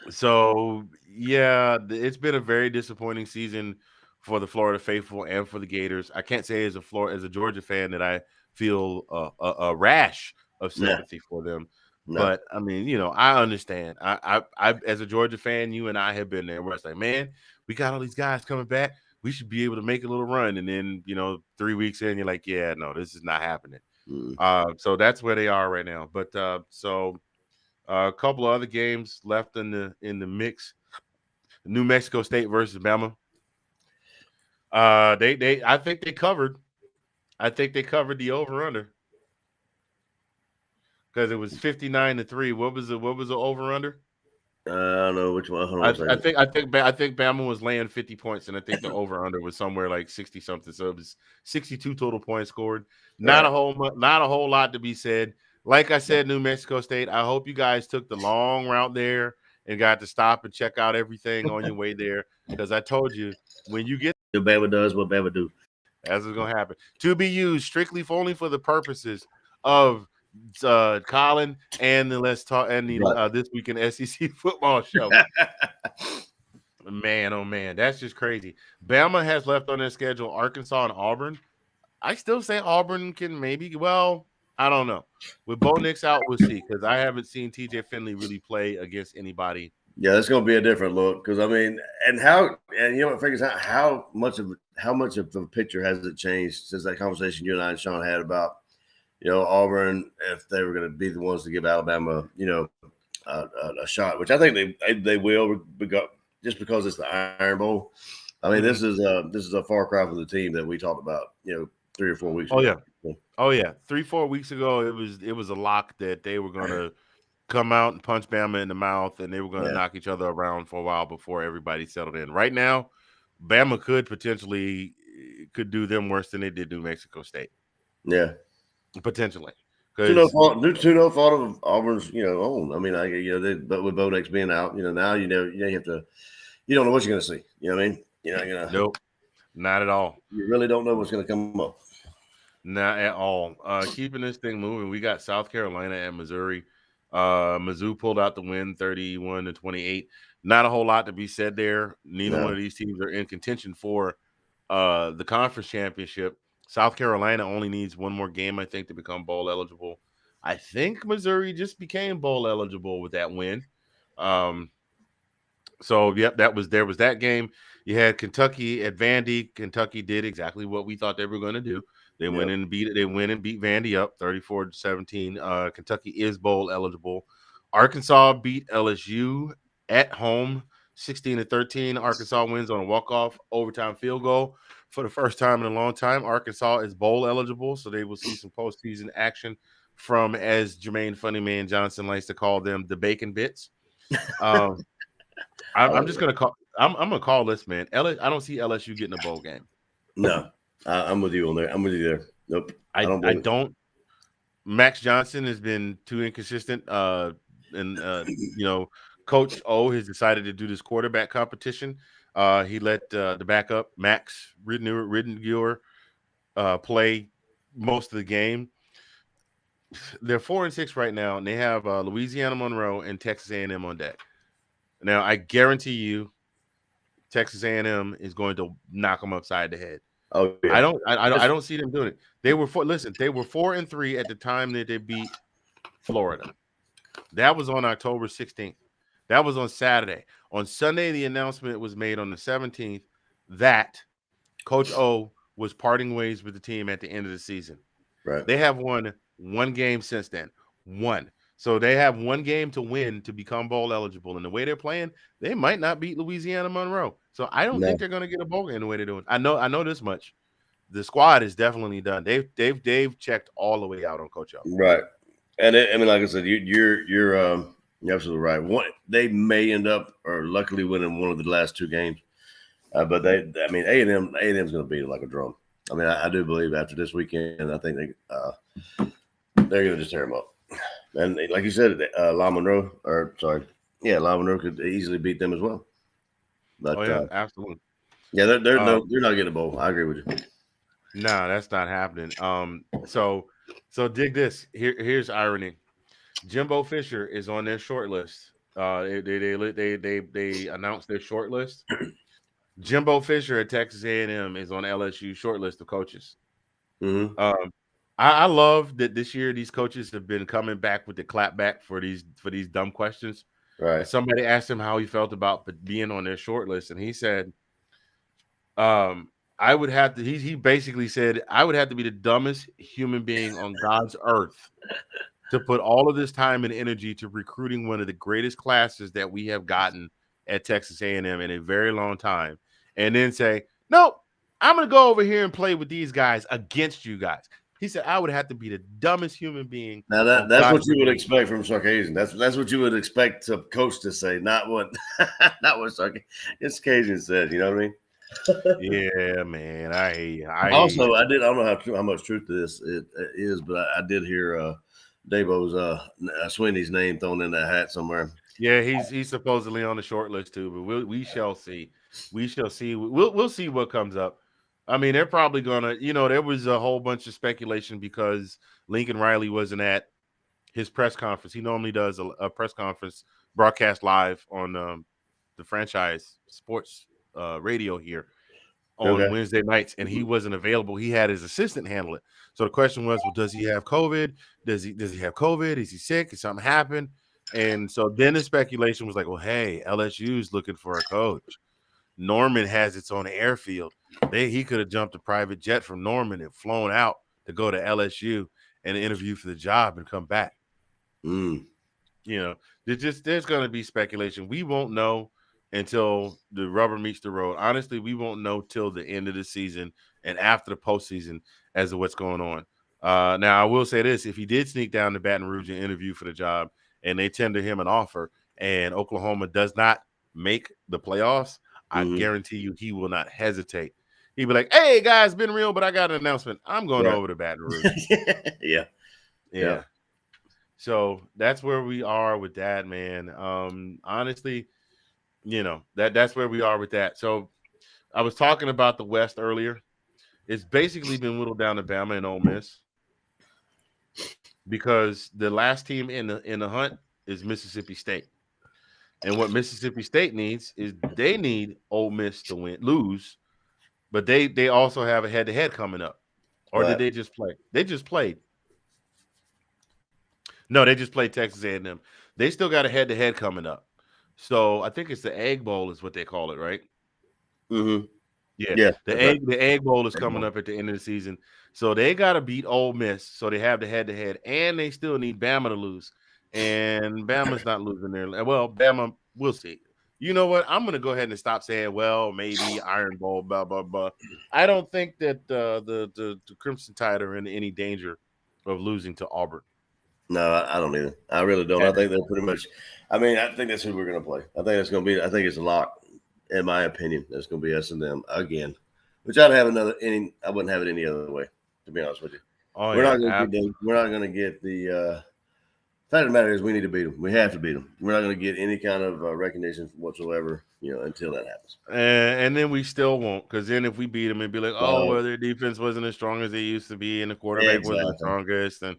So yeah, it's been a very disappointing season for the Florida faithful and for the Gators. I can't say as a Georgia fan that I feel a rash of No, sympathy for them, no. but I mean, I understand. I as a Georgia fan, you and I have been there. Where it's like, man, we got all these guys coming back. We should be able to make a little run, and then 3 weeks in, you're like, yeah, no, this is not happening. Mm. So that's where they are right now. But a couple of other games left in the mix. New Mexico State versus Bama. I think they covered. I think they covered the over under because it was 59-3. What was the over under? I don't know which one. Hold on I, a second. I think Bama was laying 50 points, and I think the over under was somewhere like 60 something. So it was 62 total points scored. Not Right. a whole lot to be said. Like I said, New Mexico State. I hope you guys took the long route there and got to stop and check out everything on your way there. Because I told you, when you get Bama does what Bama do. that's what's gonna happen. To be used strictly only for the purposes of Colin and the Let's Talk and the Right. This Week in SEC Football show. Man, oh man, that's just crazy. Bama has left on their schedule Arkansas and Auburn. I still say Auburn can maybe. Well, I don't know. With Bo Nix out, we'll see because I haven't seen TJ Finley really play against anybody. Yeah, it's going to be a different look because I mean, and what figures out how much of the picture has it changed since that conversation you and I and Sean had about Auburn, if they were going to be the ones to give Alabama a shot, which I think they will just because it's the Iron Bowl. I mean, this is a far cry from the team that we talked about 3 or 4 weeks ago. Oh yeah, 3-4 weeks ago it was a lock that they were going to come out and punch Bama in the mouth, and they were going to knock each other around for a while before everybody settled in. Right now, Bama could do them worse than they did New Mexico State. Yeah, potentially. To no fault of Auburn's, own. I mean, but with Bo Nix being out, now you have to, you don't know what you're going to see. You know what I mean? You're not gonna. Nope, not at all. You really don't know what's going to come up. Not at all. Keeping this thing moving, we got South Carolina and Missouri. Mizzou pulled out the win 31-28. Not a whole lot to be said there. Neither one of these teams are in contention for the conference championship. South Carolina only needs one more game, I think, to become bowl eligible. I think Missouri just became bowl eligible with that win. So yep, there was that game. You had Kentucky at Vandy. Kentucky did exactly what we thought they were going to do. They went and beat Vandy up 34-17. Kentucky is bowl eligible. Arkansas beat LSU at home 16-13. Arkansas wins on a walk-off overtime field goal for the first time in a long time. Arkansas is bowl eligible, so they will see some postseason action from, as Jermaine Funnyman Johnson likes to call them, the bacon bits. I'm just gonna call. I'm gonna call this, man. I don't see LSU getting a bowl game. No, I'm with you on there. I'm with you there. Nope. I don't. Max Johnson has been too inconsistent. Coach O has decided to do this quarterback competition. He let the backup Max Riddengewer play most of the game. They're 4-6 right now, and they have Louisiana Monroe and Texas A&M on deck. Now, I guarantee you, Texas A&M is going to knock them upside the head. Oh, yeah. I don't see them doing it. They were 4-3 at the time that they beat Florida. That was on October 16th. That was on Saturday. On Sunday, the announcement was made on the 17th that Coach O was parting ways with the team at the end of the season. Right. They have won one game since then. One. So they have one game to win to become bowl eligible. And the way they're playing, they might not beat Louisiana Monroe. So I don't think they're going to get a bowl game the way they're doing. I know this much. The squad is definitely done. They've checked all the way out on Coach O. Right. And I mean, like I said, you're absolutely right. They may end up or luckily winning one of the last two games, but A&M is going to beat them like a drum. I mean, I do believe after this weekend, I think they're going to just tear them up. And like you said, La Monroe could easily beat them as well. But, absolutely. Yeah, they're not getting a bowl. I agree with you. No, that's not happening. So dig this. Here's irony. Jimbo Fisher is on their short list. They announced their short list. Jimbo Fisher at Texas A&M is on LSU short list of coaches. Mm-hmm. I love that this year these coaches have been coming back with the clapback for these dumb questions. Right. And somebody asked him how he felt about being on their short list, and he said, I would have to. He basically said I would have to be the dumbest human being on God's earth to put all of this time and energy to recruiting one of the greatest classes that we have gotten at Texas A&M in a very long time, and then say, nope, I'm going to go over here and play with these guys against you guys. He said, I would have to be the dumbest human being. Now that's what you would expect from Sarkisian. That's what you would expect a coach to say, not what Sarkisian said. You know what I mean? Yeah, man. I don't know how much truth to this it is, but I did hear Dabo's Sweeney's name thrown in that hat somewhere. Yeah, he's supposedly on the short list too, but we shall see. We shall see. We'll see what comes up. I mean, they're probably gonna, there was a whole bunch of speculation because Lincoln Riley wasn't at his press conference. He normally does a press conference broadcast live on the franchise sports radio here on Wednesday nights, and he wasn't available. He had his assistant handle it. So the question was, well, does he have COVID? Does he have COVID? Is he sick? Has something happened? And so then the speculation was like, well, hey, LSU's looking for a coach. Norman has its own airfield. He could have jumped a private jet from Norman and flown out to go to LSU and interview for the job and come back. There's going to be speculation. We won't know until the rubber meets the road. Honestly, we won't know till the end of the season and after the postseason as to what's going on. Now, I will say this. If he did sneak down to Baton Rouge and interview for the job and they tender him an offer and Oklahoma does not make the playoffs, I guarantee you he will not hesitate. He'd be like, hey, guys, been real, but I got an announcement. I'm going over to Baton Rouge. Yeah. So that's where we are with that, man. Honestly, that's where we are with that. So I was talking about the West earlier. It's basically been whittled down to Bama and Ole Miss because the last team in the hunt is Mississippi State. And what Mississippi State needs is they need Ole Miss to lose, but they also have a head-to-head coming up. Or did they just play? They just played. No, they just played Texas A&M. They still got a head-to-head coming up. So I think it's the Egg Bowl is what they call it, right? Mm-hmm. Yeah. The Egg Bowl is coming up at the end of the season. So they got to beat Ole Miss. So they have the head-to-head, and they still need Bama to lose. And Bama's not losing there. Well, Bama, we'll see. You know what? I'm going to go ahead and stop saying, well, maybe Iron Bowl, blah, blah, blah. I don't think that the Crimson Tide are in any danger of losing to Auburn. No, I don't either. I really don't. I think they're pretty much – I think that's who we're going to play. I think it's a lock, in my opinion. That's going to be us and them again, which I wouldn't have it any other way, to be honest with you. We're not going to get the fact of the matter is we need to beat them. We have to beat them. We're not going to get any kind of recognition whatsoever, until that happens. And then we still won't, because then if we beat them, it'd be like, their defense wasn't as strong as they used to be, and the quarterback wasn't the strongest. And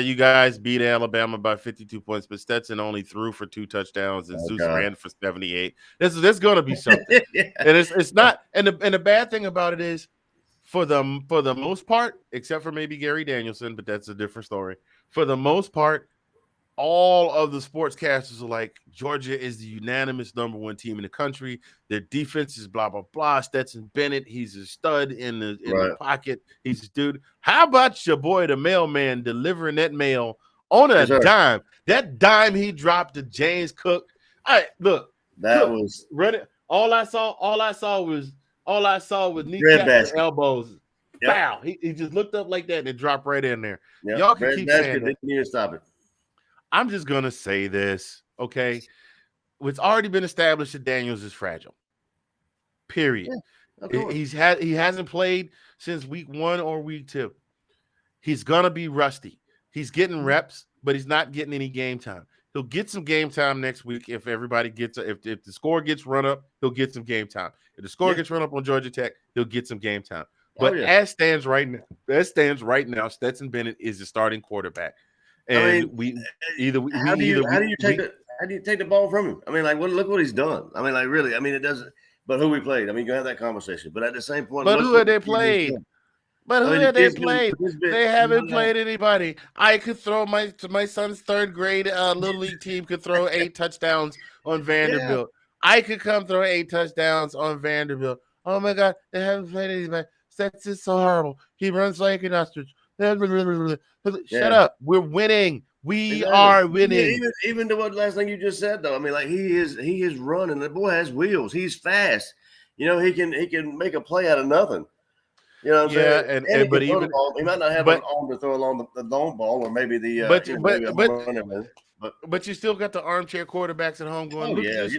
you guys beat Alabama by 52 points, but Stetson only threw for 2 touchdowns, and Zeus ran for 78. There's going to be something, and it's not. And the bad thing about it is, for the most part, except for maybe Gary Danielson, but that's a different story. For the most part, all of the sportscasters are like, Georgia is the unanimous #1 team in the country. Their defense is blah, blah, blah. Stetson Bennett, he's a stud in the pocket. He's a dude. How about your boy, the mailman, delivering that mail on a Yes, sir. dime. That dime he dropped to James Cook. All right, look, That Cook was ready. All I saw was red kneecaps basket. and elbows. Yep. Bow. He just looked up like that and it dropped right in there. Yep. Y'all can Red keep basket saying that. didn't even stop it. I'm just gonna say this, okay? It's already been established that Daniels is fragile. Period. Of course. He hasn't played since week 1 or week 2. He's gonna be rusty. He's getting reps, but he's not getting any game time. He'll get some game time next week if everybody gets if the score gets run up, he'll get some game time. If the score gets run up on Georgia Tech, he'll get some game time. But as stands right now, Stetson Bennett is the starting quarterback. And how do you take the ball from him? I mean, like, look what he's done. I mean, like, really. I mean, it doesn't. But who we played? I mean, you can have that conversation. But at the same point, but who had they played? But who had they played? They haven't played anybody. I could throw my son's 3rd grade little league team could throw 8 touchdowns on Vanderbilt. I could come throw 8 touchdowns on Vanderbilt. Oh my God, they haven't played anybody. That's just so horrible. He runs like an ostrich. Shut up. We're winning. We are winning. Even to what last thing you just said, though. I mean, like, he is running. The boy has wheels. He's fast. You know, he can make a play out of nothing. You know what I'm saying? And but even he might not have an arm to throw along the long ball, or maybe the but you still got the armchair quarterbacks at home going. Look at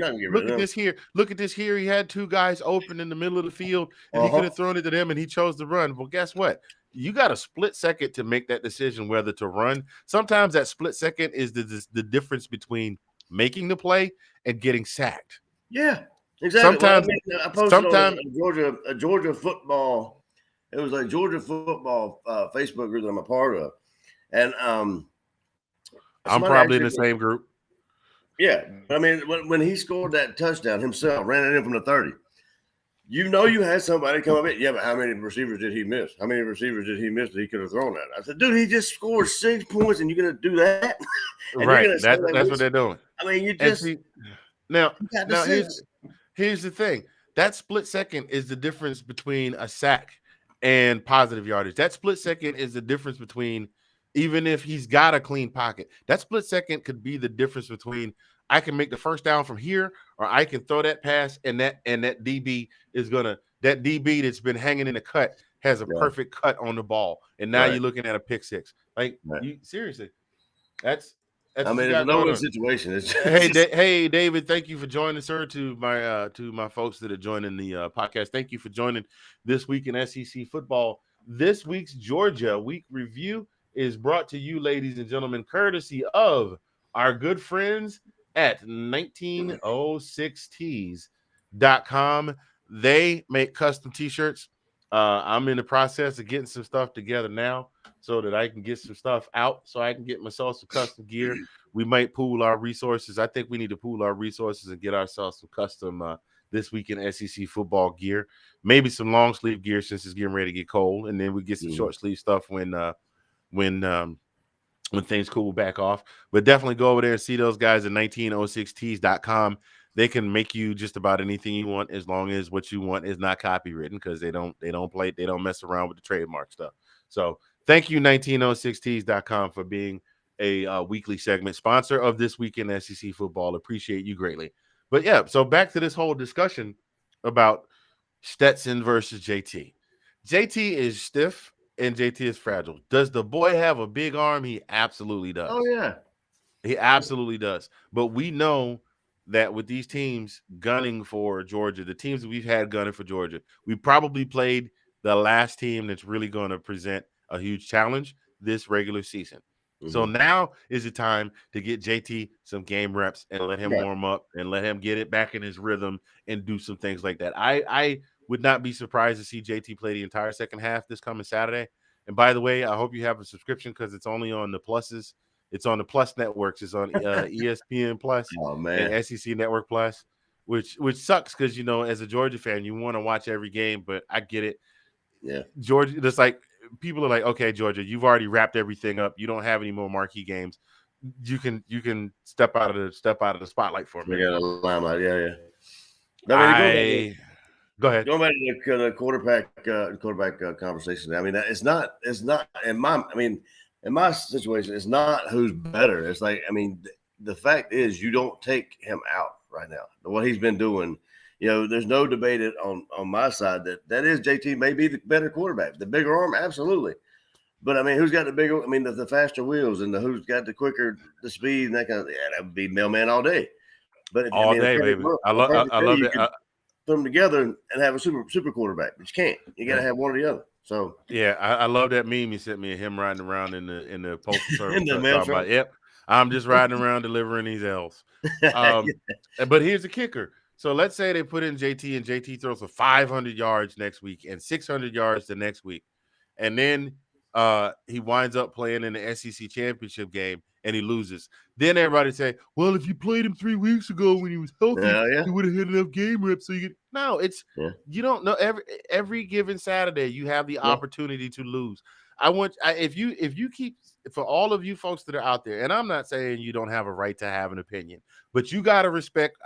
this here. Look at this here. He had 2 guys open in the middle of the field, and he could have thrown it to them, and he chose to run. Well, guess what? You got a split second to make that decision whether to run. Sometimes that split second is the difference between making the play and getting sacked. Yeah, exactly. Sometimes, I posted on a Georgia football. It was like Georgia football Facebook group that I'm a part of, and I'm probably in the same group. Yeah, but I mean, when he scored that touchdown himself, ran it in from the 30. You know, you had somebody come up in. Yeah, but how many receivers did he miss? How many receivers did he miss that he could have thrown at? I said, dude, he just scored 6 points, and you're going to do that? Right. That's what they're doing. I mean, you just now here's the thing. That split second is the difference between a sack and positive yardage. That split second is the difference between, even if he's got a clean pocket, that split second could be the difference between I can make the first down from here, or I can throw that pass, and that DB that's been hanging in the cut has a perfect cut on the ball, and now you're looking at a pick 6. Like, seriously, that's. I mean, it's a no-win situation. Hey, David, thank you for joining, sir. To my folks that are joining the podcast, thank you for joining this week in SEC football. This week's Georgia week review is brought to you, ladies and gentlemen, courtesy of our good friends at 1906tees.com. They make custom t-shirts. I'm in the process of getting some stuff together now so that I can get some stuff out, so I can get myself some custom gear. We might pool our resources. I think we need to pool our resources and get ourselves some custom this week in SEC football gear. Maybe some long sleeve gear since it's getting ready to get cold, and then we get some short sleeve stuff when things cool back off. But definitely go over there and see those guys at 1906tees.com. They can make you just about anything you want, as long as what you want is not copywritten, because they don't mess around with the trademark stuff. So thank you, 1906tees.com, for being a weekly segment sponsor of This Week in SEC Football. Appreciate you greatly. But yeah, so back to this whole discussion about Stetson versus JT. JT is stiff and JT is fragile. Does the boy have a big arm? He absolutely does. Oh, yeah. He absolutely does. But we know that with these teams gunning for Georgia, the teams that we've had gunning for Georgia, we probably played the last team that's really going to present a huge challenge this regular season. Mm-hmm. So now is the time to get JT some game reps and let him warm up and let him get it back in his rhythm and do some things like that. I would not be surprised to see JT play the entire second half this coming Saturday. And by the way, I hope you have a subscription, because it's only on the pluses. It's on the Plus networks. It's on ESPN Plus and SEC Network Plus, which sucks because, you know, as a Georgia fan, you want to watch every game, but I get it. Yeah, Georgia, it's like people are like, okay, Georgia, you've already wrapped everything up. You don't have any more marquee games. You can step out of the spotlight for me. Yeah, limelight. Yeah. Go ahead. Going back to the quarterback conversation. I mean, it's not. In my. I mean, in my situation, it's not who's better. It's like, I mean, the fact is you don't take him out right now. What he's been doing, there's no debate on my side that is JT may be the better quarterback. The bigger arm, absolutely. But, I mean, who's got the bigger – I mean, the faster wheels and who's got the quicker – the speed and that kind of – yeah, that would be mailman all day. But all day, baby. I love it. Put them together and have a super quarterback. But you can't. You got to have one or the other. So yeah, I love that meme you sent me of him riding around in the postal service. In the mail truck. Yep, I'm just riding around delivering these L's. But here's the kicker. So let's say they put in JT and JT throws for 500 yards next week and 600 yards the next week, and then he winds up playing in the SEC championship game and he loses. Then everybody say, well, if you played him 3 weeks ago when he was healthy, he would have had enough game reps. So you get no, it's you don't know every given Saturday you have the opportunity to lose. If you keep, for all of you folks that are out there, and I'm not saying you don't have a right to have an opinion, but you gotta respect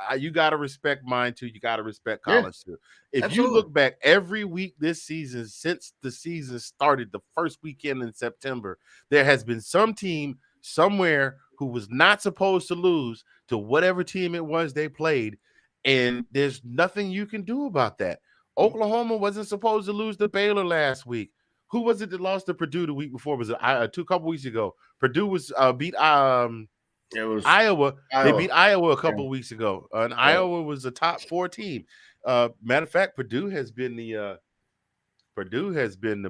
mine too. You gotta respect Collins too. If you look back every week this season since the season started, the first weekend in September, there has been some team somewhere who was not supposed to lose to whatever team it was they played, and there's nothing you can do about that. Oklahoma wasn't supposed to lose to Baylor last week. Who was it that lost to Purdue the week before? Was it couple weeks ago? Purdue was beat Iowa. They beat Iowa a couple of weeks ago, and Iowa was a top 4 team. Matter of fact, Purdue has been the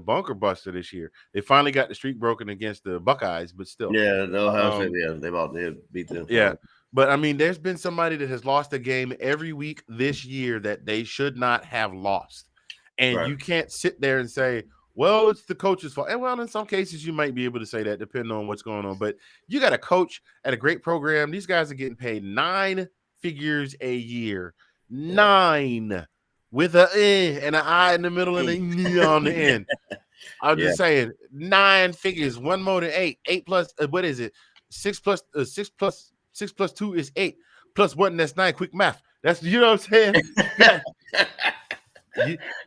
bunker buster this year. They finally got the streak broken against the Buckeyes, but still. Yeah, they beat them. Yeah, but I mean, there's been somebody that has lost a game every week this year that they should not have lost, and you can't sit there and say, well, it's the coach's fault. And well, in some cases, you might be able to say that depending on what's going on. But you got a coach at a great program. These guys are getting paid 9 figures a year. 9 with an and an I in the middle and a on the end. I'm just saying 9 figures, one more than 8. 8 plus what is it? 6 plus 2 is 8. Plus 1, that's 9. Quick math. That's what I'm saying.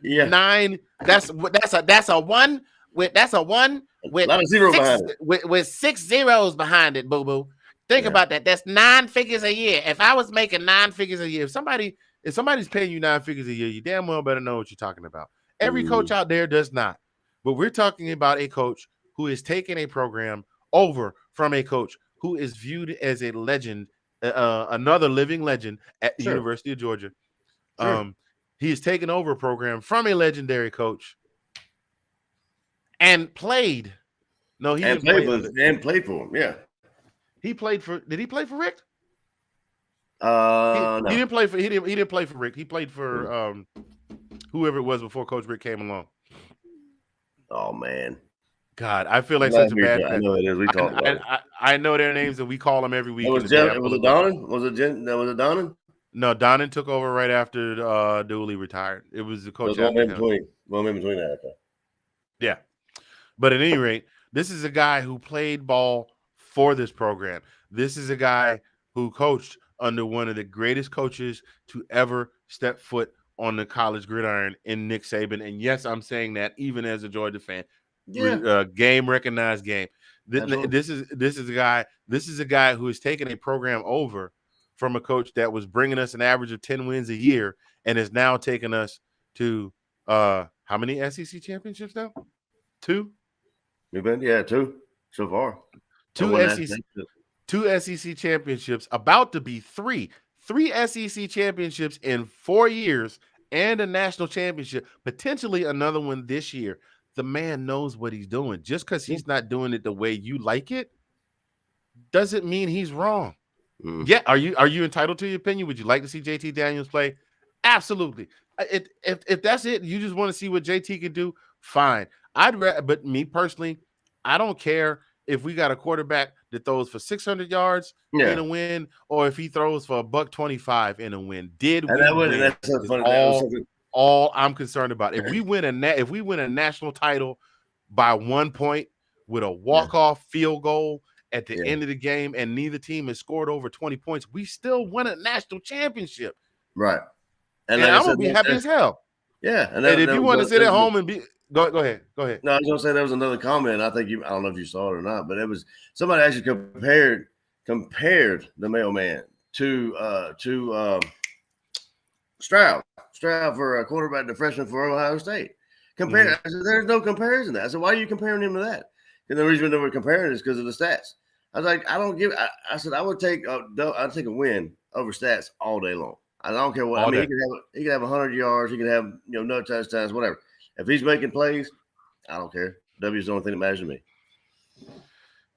9. That's a 1 with a 1 with a lot of zero behind it. With 6 zeros behind it. Boo boo. Think about that. That's 9 figures a year. If I was making 9 figures a year, if somebody's paying you 9 figures a year, you damn well better know what you're talking about. Every coach out there does not. But we're talking about a coach who is taking a program over from a coach who is viewed as a legend, another living legend at the University of Georgia. He has taken over a program from a legendary coach and played. No, he didn't play for him. Yeah, he played for. Did he play for Rick? No. He didn't play for. He didn't play for Rick. He played for whoever it was before Coach Rick came along. Oh man, God, I feel like such a bad. I know it is. We talk about it. I know their names and we call them every week. Was it Donnan? Was it Donnan? No, Donnan took over right after Dooley retired. It was the coach after him. One in between that. Yeah. But at any rate, this is a guy who played ball for this program. This is a guy who coached under one of the greatest coaches to ever step foot on the college gridiron in Nick Saban. And yes, I'm saying that even as a Georgia fan. Yeah. Game recognized game. This is a guy who has taken a program over from a coach that was bringing us an average of 10 wins a year and is now taking us to how many SEC championships now? 2? We've been 2 so far. 2 SEC championships, about to be 3. 3 SEC championships in 4 years and a national championship, potentially another one this year. The man knows what he's doing. Just because he's not doing it the way you like it doesn't mean he's wrong. Yeah, are you entitled to your opinion? Would you like to see JT Daniels play? Absolutely. If that's it, you just want to see what JT can do, fine. But me personally, I don't care if we got a quarterback that throws for 600 yards in a win, or if he throws for $125 in a win. All I'm concerned about. If we win a national title by 1 point with a walk-off field goal at the end of the game, and neither team has scored over 20 points, we still win a national championship. Right. And I'm going to be happy as hell. Yeah. And if you want to sit at home and Go ahead. No, I was gonna say there was another comment. I don't know if you saw it or not, but it was somebody actually compared the mailman to Stroud for a quarterback, the freshman for Ohio State. I said, there's no comparison to that. I said, why are you comparing him to that? And the reason they were comparing is because of the stats. I was like, I said I would take I'd take a win over stats all day long. I don't care what. All I mean, day. he could have 100 yards. He could have no touchdowns, whatever. If he's making plays, I don't care. W is the only thing that matters to me.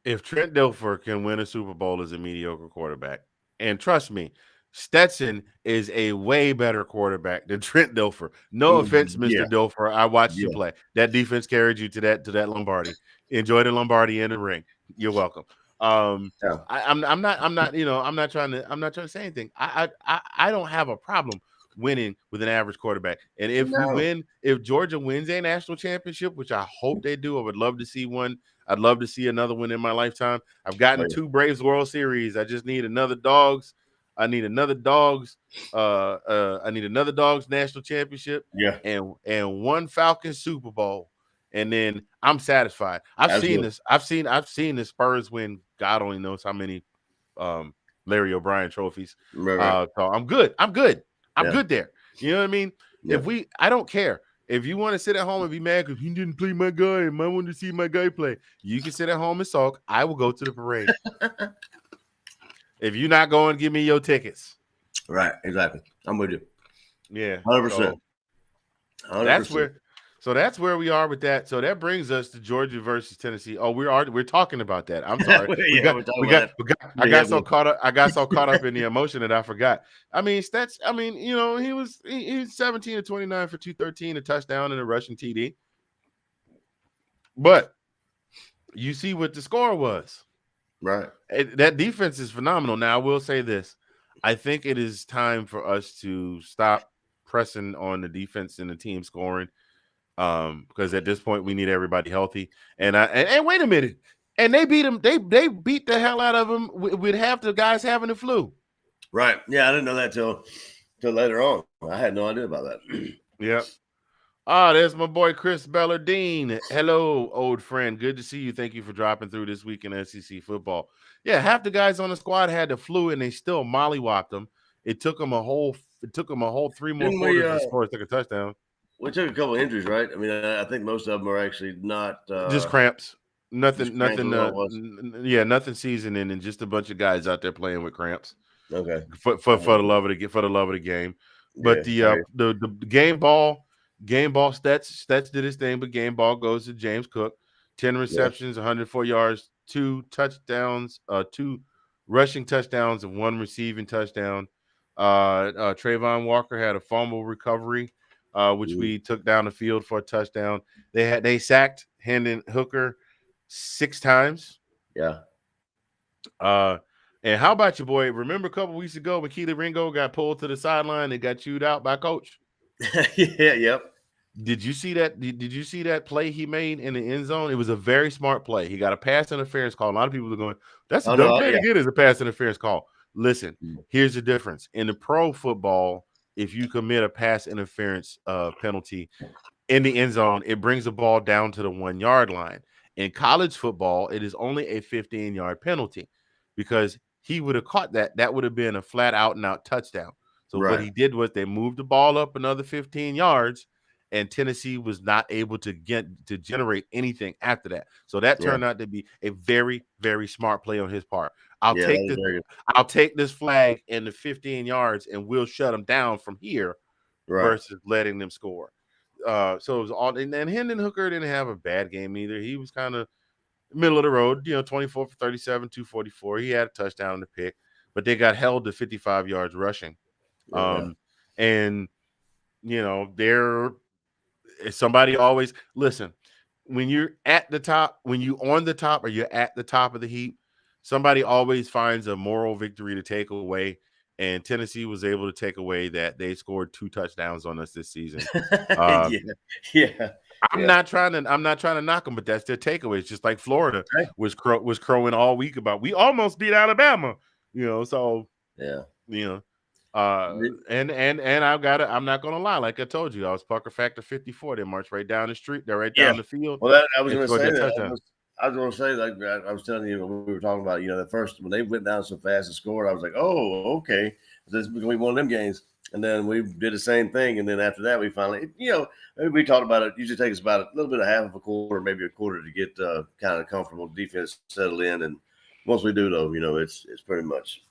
If Trent Dilfer can win a Super Bowl as a mediocre quarterback, and trust me, Stetson is a way better quarterback than Trent Dilfer. No offense, Mr. Dilfer. I watched you play. That defense carried you to that Lombardi. Enjoy the Lombardi in the ring. You're welcome. I'm not trying to say anything. I don't have a problem winning with an average quarterback. And if Georgia wins a national championship, which I hope they do, I would love to see one. I'd love to see another one in my lifetime. I've gotten 2 Braves World Series. I just need another Dogs. I need another Dogs. I need another Dogs national championship. Yeah. And 1 Falcons Super Bowl. And then I'm satisfied. I've seen the Spurs win God only knows how many Larry O'Brien trophies. Right. So I'm good. I'm good there. You know what I mean? Yeah. I don't care. If you want to sit at home and be mad because he didn't play my guy and I wanted to see my guy play, you can sit at home and sulk. I will go to the parade. If you're not going, give me your tickets. Right, exactly. I'm with you. Yeah. 100%. 100%. That's where we are with that. So that brings us to Georgia versus Tennessee. Oh, we're talking about that. I'm sorry. I got so caught up in the emotion that I forgot. I mean, stats. I mean, he's 17 to 29 for 213, a touchdown and a rushing TD. But you see what the score was. Right. That defense is phenomenal. Now I will say this: I think it is time for us to stop pressing on the defense and the team scoring. Because at this point we need everybody healthy. And wait a minute, and they beat them. They beat the hell out of them with half the guys having the flu. Right. Yeah, I didn't know that till later on. I had no idea about that. Yep. There's my boy Chris Bellardine. Hello, old friend. Good to see you. Thank you for dropping through this week in SEC football. Yeah, half the guys on the squad had the flu, and they still mollywopped them. It took them a whole 3 more quarters to score a second touchdown. We took a couple of injuries, right? I mean, I think most of them are actually not just cramps. Nothing seasoning, and just a bunch of guys out there playing with cramps. Okay. For the love of the game. But the game ball stats did his thing, but game ball goes to James Cook. 10 receptions, 104 yards, 2 touchdowns, 2 rushing touchdowns, and 1 receiving touchdown. Trayvon Walker had a fumble recovery. Which we took down the field for a touchdown. They sacked Hendon Hooker 6 times. Yeah. And how about you, boy? Remember a couple weeks ago when Keely Ringo got pulled to the sideline and got chewed out by coach? Yeah. Yep. Did you see that? Did you see that play he made in the end zone? It was a very smart play. He got a pass interference call. A lot of people are going, "That's a dumb play to get as a pass interference call." Listen, here's the difference in the pro football. If you commit a pass interference penalty in the end zone, it brings the ball down to the 1 yard line. In college football, it is only a 15-yard penalty because he would have caught that. That would have been a flat out and out touchdown. So what he did was they moved the ball up another 15 yards, and Tennessee was not able to generate anything after that. So that turned out to be a very, very smart play on his part. I'll take this flag in the 15 yards and we'll shut them down from here versus letting them score. So it was all, and Hendon Hooker didn't have a bad game either. He was kind of middle of the road, 24 for 37, 244. He had a touchdown in the pick, but they got held to 55 yards rushing. And somebody always listen when you're at the top, when you on the top or you're at the top of the heap. Somebody always finds a moral victory to take away, and Tennessee was able to take away that they scored 2 touchdowns on us this season. I'm not trying to knock them, but that's their takeaway. It's just like Florida was crowing all week about we almost beat Alabama, So And I've got it. I'm not gonna lie. Like I told you, I was Pucker Factor 54. They marched right down the street. They're right Yeah. down the field. Well, I was and going to scored say that that. touchdown. I was going to say, like I was telling you, when we were talking about, the first when they went down so fast and scored, I was like, oh, okay, this is going to be one of them games. And then we did the same thing. And then after that, we finally, we talked about it. Usually takes about a little bit of half of a quarter, maybe a quarter to get kind of comfortable defense settled in. And once we do, though, it's pretty much,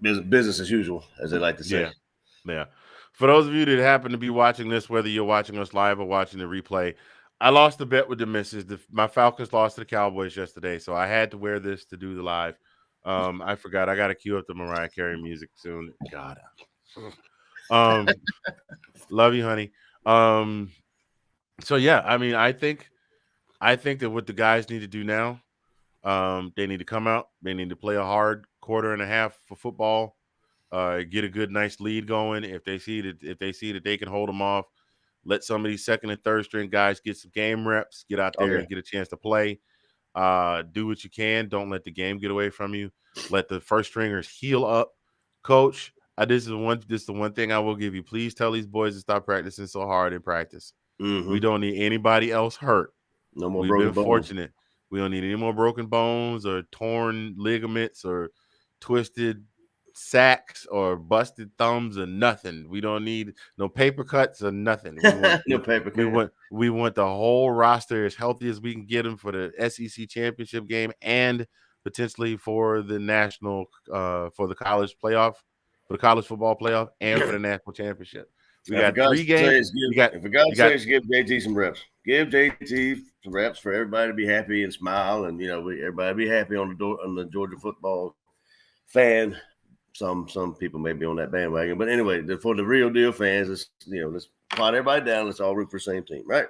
business as usual, as they like to say. Yeah. For those of you that happen to be watching this, whether you're watching us live or watching the replay, I lost a bet with the misses. My Falcons lost to the Cowboys yesterday, so I had to wear this to do the live. I forgot. I got to cue up the Mariah Carey music soon. God. Love you, honey. So yeah, I mean, I think that what the guys need to do now, they need to come out. They need to play a hard quarter and a half for football. Get a good, nice lead going. If they see that they can hold them off, let some of these second and third string guys get some game reps, get out there and get a chance to play. Do what you can. Don't let the game get away from you. Let the first stringers heal up. Coach, this is the one thing I will give you. Please tell these boys to stop practicing so hard in practice. Mm-hmm. We don't need anybody else hurt. No more We've broken been bones. fortunate. We don't need any more broken bones or torn ligaments or twisted sacks or busted thumbs or nothing. We don't need no paper cuts or nothing. We want No paper cut. we want the whole roster as healthy as we can get them for the SEC championship game and potentially for the national for the college playoff, for the college football playoff, and for the national championship. We got 3 games. For God's sakes, give JT some reps. Give JT some reps for everybody to be happy and smile, and everybody be happy on the Georgia football fan. Some people may be on that bandwagon, but anyway, for the real deal fans, let's plot everybody down. Let's all root for the same team, right?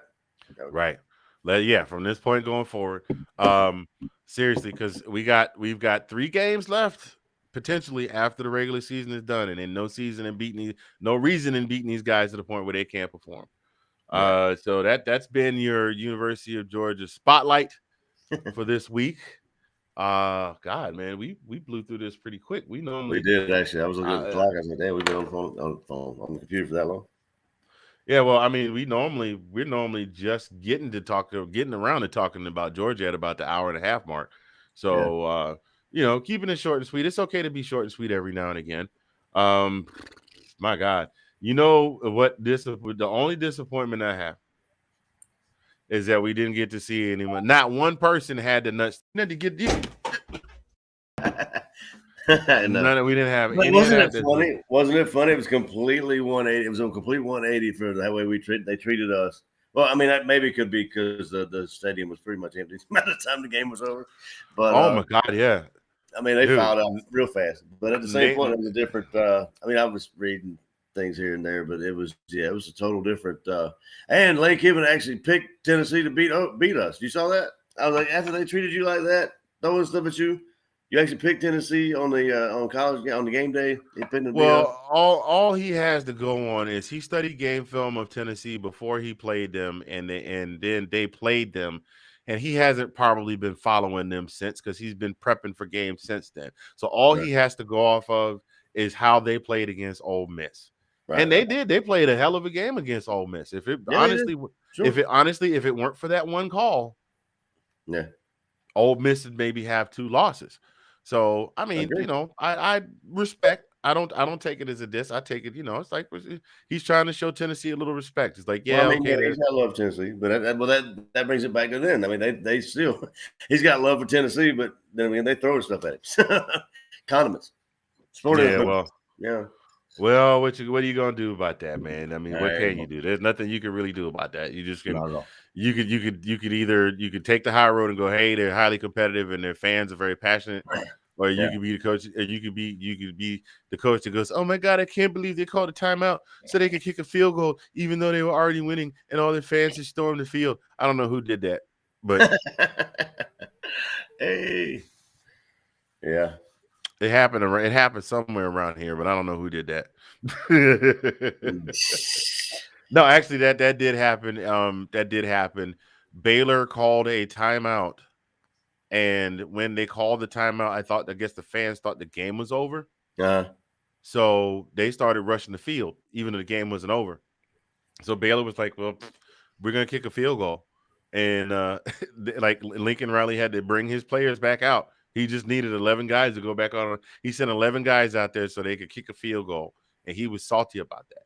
Right. Yeah. From this point going forward, seriously, because we've got 3 games left potentially after the regular season is done, and then no reason in beating these guys to the point where they can't perform. Right. So that's been your University of Georgia spotlight for this week. God, man, we blew through this pretty quick. We did actually. I was looking at the clock. I said, "Damn, we've been on the computer for that long." Yeah, well, I mean, we're normally just getting around to talking about Georgia at about the hour and a half mark. So, keeping it short and sweet. It's okay to be short and sweet every now and again. My God, you know what? The only disappointment I have is that we didn't get to see anyone. Not one person had the nuts to get. None. We didn't have any. Wasn't it funny? Wasn't it funny? It was completely 180. It was a complete 180 for that way they treated us. Well, I mean, that maybe could be because the stadium was pretty much empty by the time the game was over. But oh my God, yeah. I mean, they fouled out real fast. But at the same point, it was a different. I mean, I was reading things here and there, but it was a total different. And Lane Kiffin actually picked Tennessee to beat us. You saw that? I was like, after they treated you like that, throwing stuff at you. You actually picked Tennessee on the game day. All he has to go on is he studied game film of Tennessee before he played them, and then they played them, and he hasn't probably been following them since because he's been prepping for games since then. So all he has to go off of is how they played against Ole Miss, and they did. They played a hell of a game against Ole Miss. If it weren't for that one call, Ole Miss would maybe have 2 losses. So I mean, I respect. I don't take it as a diss. I take it, it's like he's trying to show Tennessee a little respect. It's like, he's got love for Tennessee, but that brings it back to them. I mean, they still he's got love for Tennessee, but then they throwing stuff at him. Condiments. Well, what are you gonna do about that, man? I mean, what can you do? There's nothing you can really do about that. You just can. You could take the high road and go, hey, they're highly competitive and their fans are very passionate, or you could be the coach, or you could be the coach that goes, oh my God, I can't believe they called a timeout so they could kick a field goal even though they were already winning and all their fans just stormed the field. I don't know who did that, but hey, yeah. It happened somewhere around here, but I don't know who did that. No, actually, that did happen. That did happen. Baylor called a timeout, and when they called the timeout, I guess the fans thought the game was over. So they started rushing the field, even though the game wasn't over. So Baylor was like, well, we're going to kick a field goal. And like Lincoln Riley had to bring his players back out. He just needed 11 guys to go back on. He sent 11 guys out there so they could kick a field goal. And he was salty about that.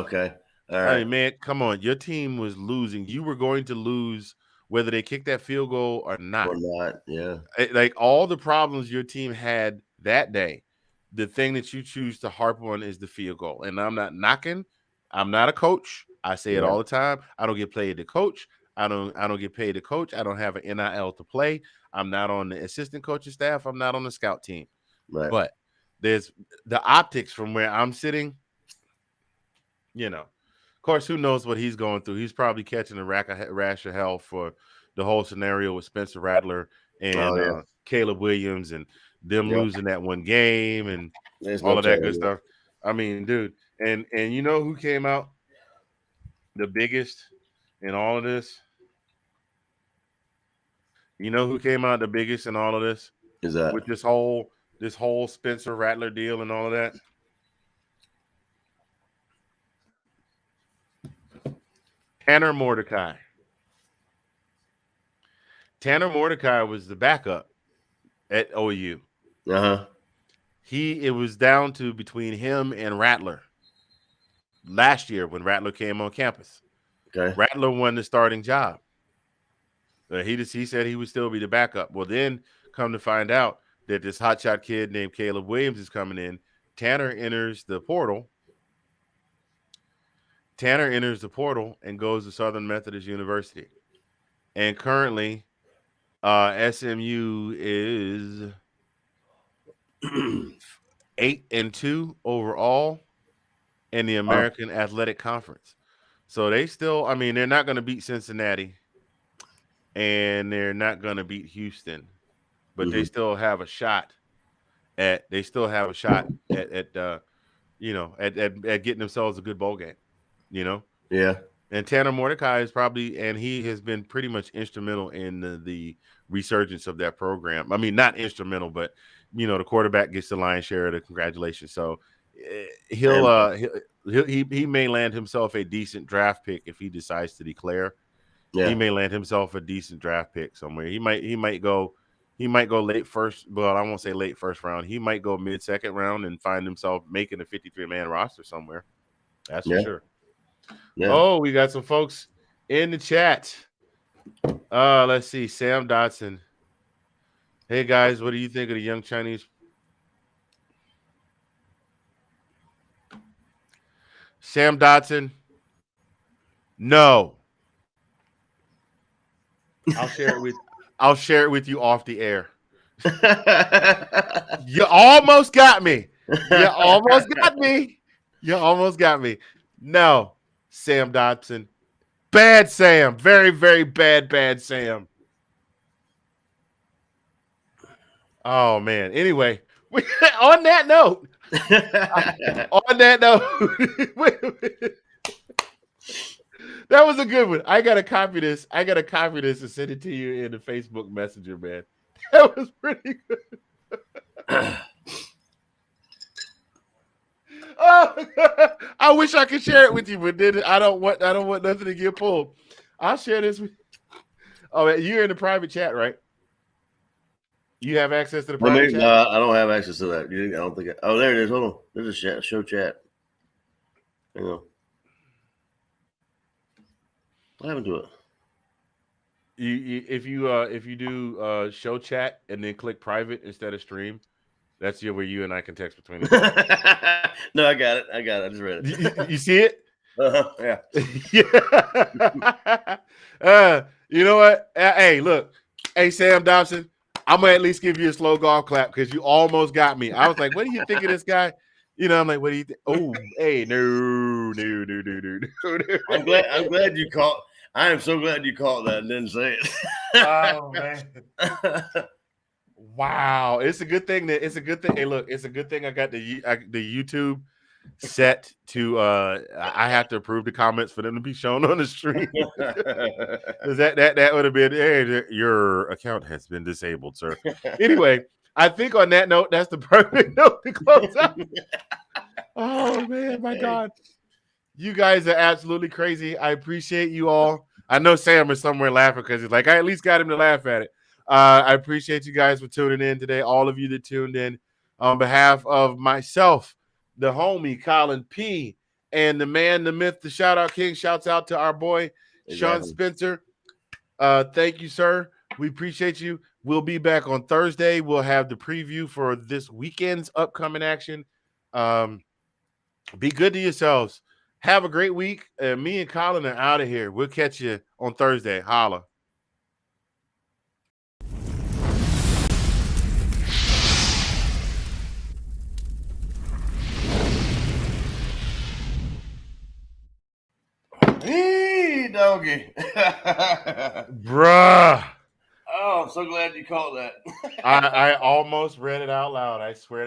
Okay. All right. I mean, man, come on. Your team was losing. You were going to lose whether they kicked that field goal or not. Or not, yeah. Like all the problems your team had that day, the thing that you choose to harp on is the field goal. And I'm not knocking. I'm not a coach. I say it all the time. I don't get paid to coach. I don't get paid to coach. I don't have an NIL to play. I'm not on the assistant coaching staff. I'm not on the scout team. Right. But there's the optics from where I'm sitting, you know. Of course, who knows what he's going through? He's probably catching a rash of hell for the whole scenario with Spencer Rattler and Caleb Williams and them losing that one game and all of that good stuff. I mean, dude, and you know who came out the biggest in all of this? You know who came out the biggest in all of this? Is that with this whole Spencer Rattler deal and all of that? Tanner Mordecai. Tanner Mordecai was the backup at OU. It was down to between him and Rattler last year when Rattler came on campus. Okay. Rattler won the starting job. He said he would still be the backup. Well, then come to find out that this hotshot kid named Caleb Williams is coming in. Tanner enters the portal and goes to Southern Methodist University. And currently, SMU is 8-2 overall in the American Athletic Conference. So they still, I mean, they're not going to beat Cincinnati and they're not going to beat Houston, but they still have a shot at getting themselves a good bowl game, you know? Yeah. And Tanner Mordecai is he has been pretty much instrumental in the resurgence of that program. I mean, not instrumental, but the quarterback gets the lion's share of the congratulations. So he may land himself a decent draft pick if he decides to declare. Yeah. He may land himself a decent draft pick somewhere. He might go late first. Well, I won't say late first round. He might go mid-second round and find himself making a 53-man roster somewhere. That's for sure. Yeah. Oh, we got some folks in the chat. Let's see. Sam Dotson. Hey guys, what do you think of the young Chinese? Sam Dotson. No. I'll share it with you off the air. You almost got me. You almost got me. No, Sam Dotson. Bad Sam. Very, very bad Sam. Oh, man. Anyway, on that note, that was a good one. I got to copy this. And send it to you in the Facebook Messenger, man. That was pretty good. Oh, I wish I could share it with you, but then I don't want nothing to get pulled. I'll share this with you. Oh, you're in the private chat, right? You have access to the private chat? I don't have access to that. I don't think. There it is. Hold on. There's a show chat. Hang on. What happened to it? If you do show chat and then click private instead of stream, that's where you and I can text between us. No, I got it. I just read it. You see it? Yeah. Yeah. You know what? Hey, look. Hey, Sam Thompson, I'm going to at least give you a slow golf clap because you almost got me. I was like, what do you think of this guy? I'm like, what do you think? Oh, hey, no. I'm glad you caught. I am so glad you caught that and didn't say it. Oh, man. Wow. It's a good thing. Hey, look, it's a good thing I got the YouTube set to I have to approve the comments for them to be shown on the stream. that would have been, hey, your account has been disabled, sir. Anyway, I think on that note, that's the perfect note to close out. Oh man, my God. You guys are absolutely crazy. I appreciate you all. I know Sam is somewhere laughing because he's like, I at least got him to laugh at it. I appreciate you guys for tuning in today. All of you that tuned in. On behalf of myself, the homie Colin P, and the man, the myth, the shout out king. Shouts out to our boy Sean Spencer. Thank you, sir. We appreciate you. We'll be back on Thursday. We'll have the preview for this weekend's upcoming action. Be good to yourselves. Have a great week. Me and Colin are out of here. We'll catch you on Thursday. Holla. Hey, doggy. Bruh. Oh, I'm so glad you caught that. I almost read it out loud. I swear to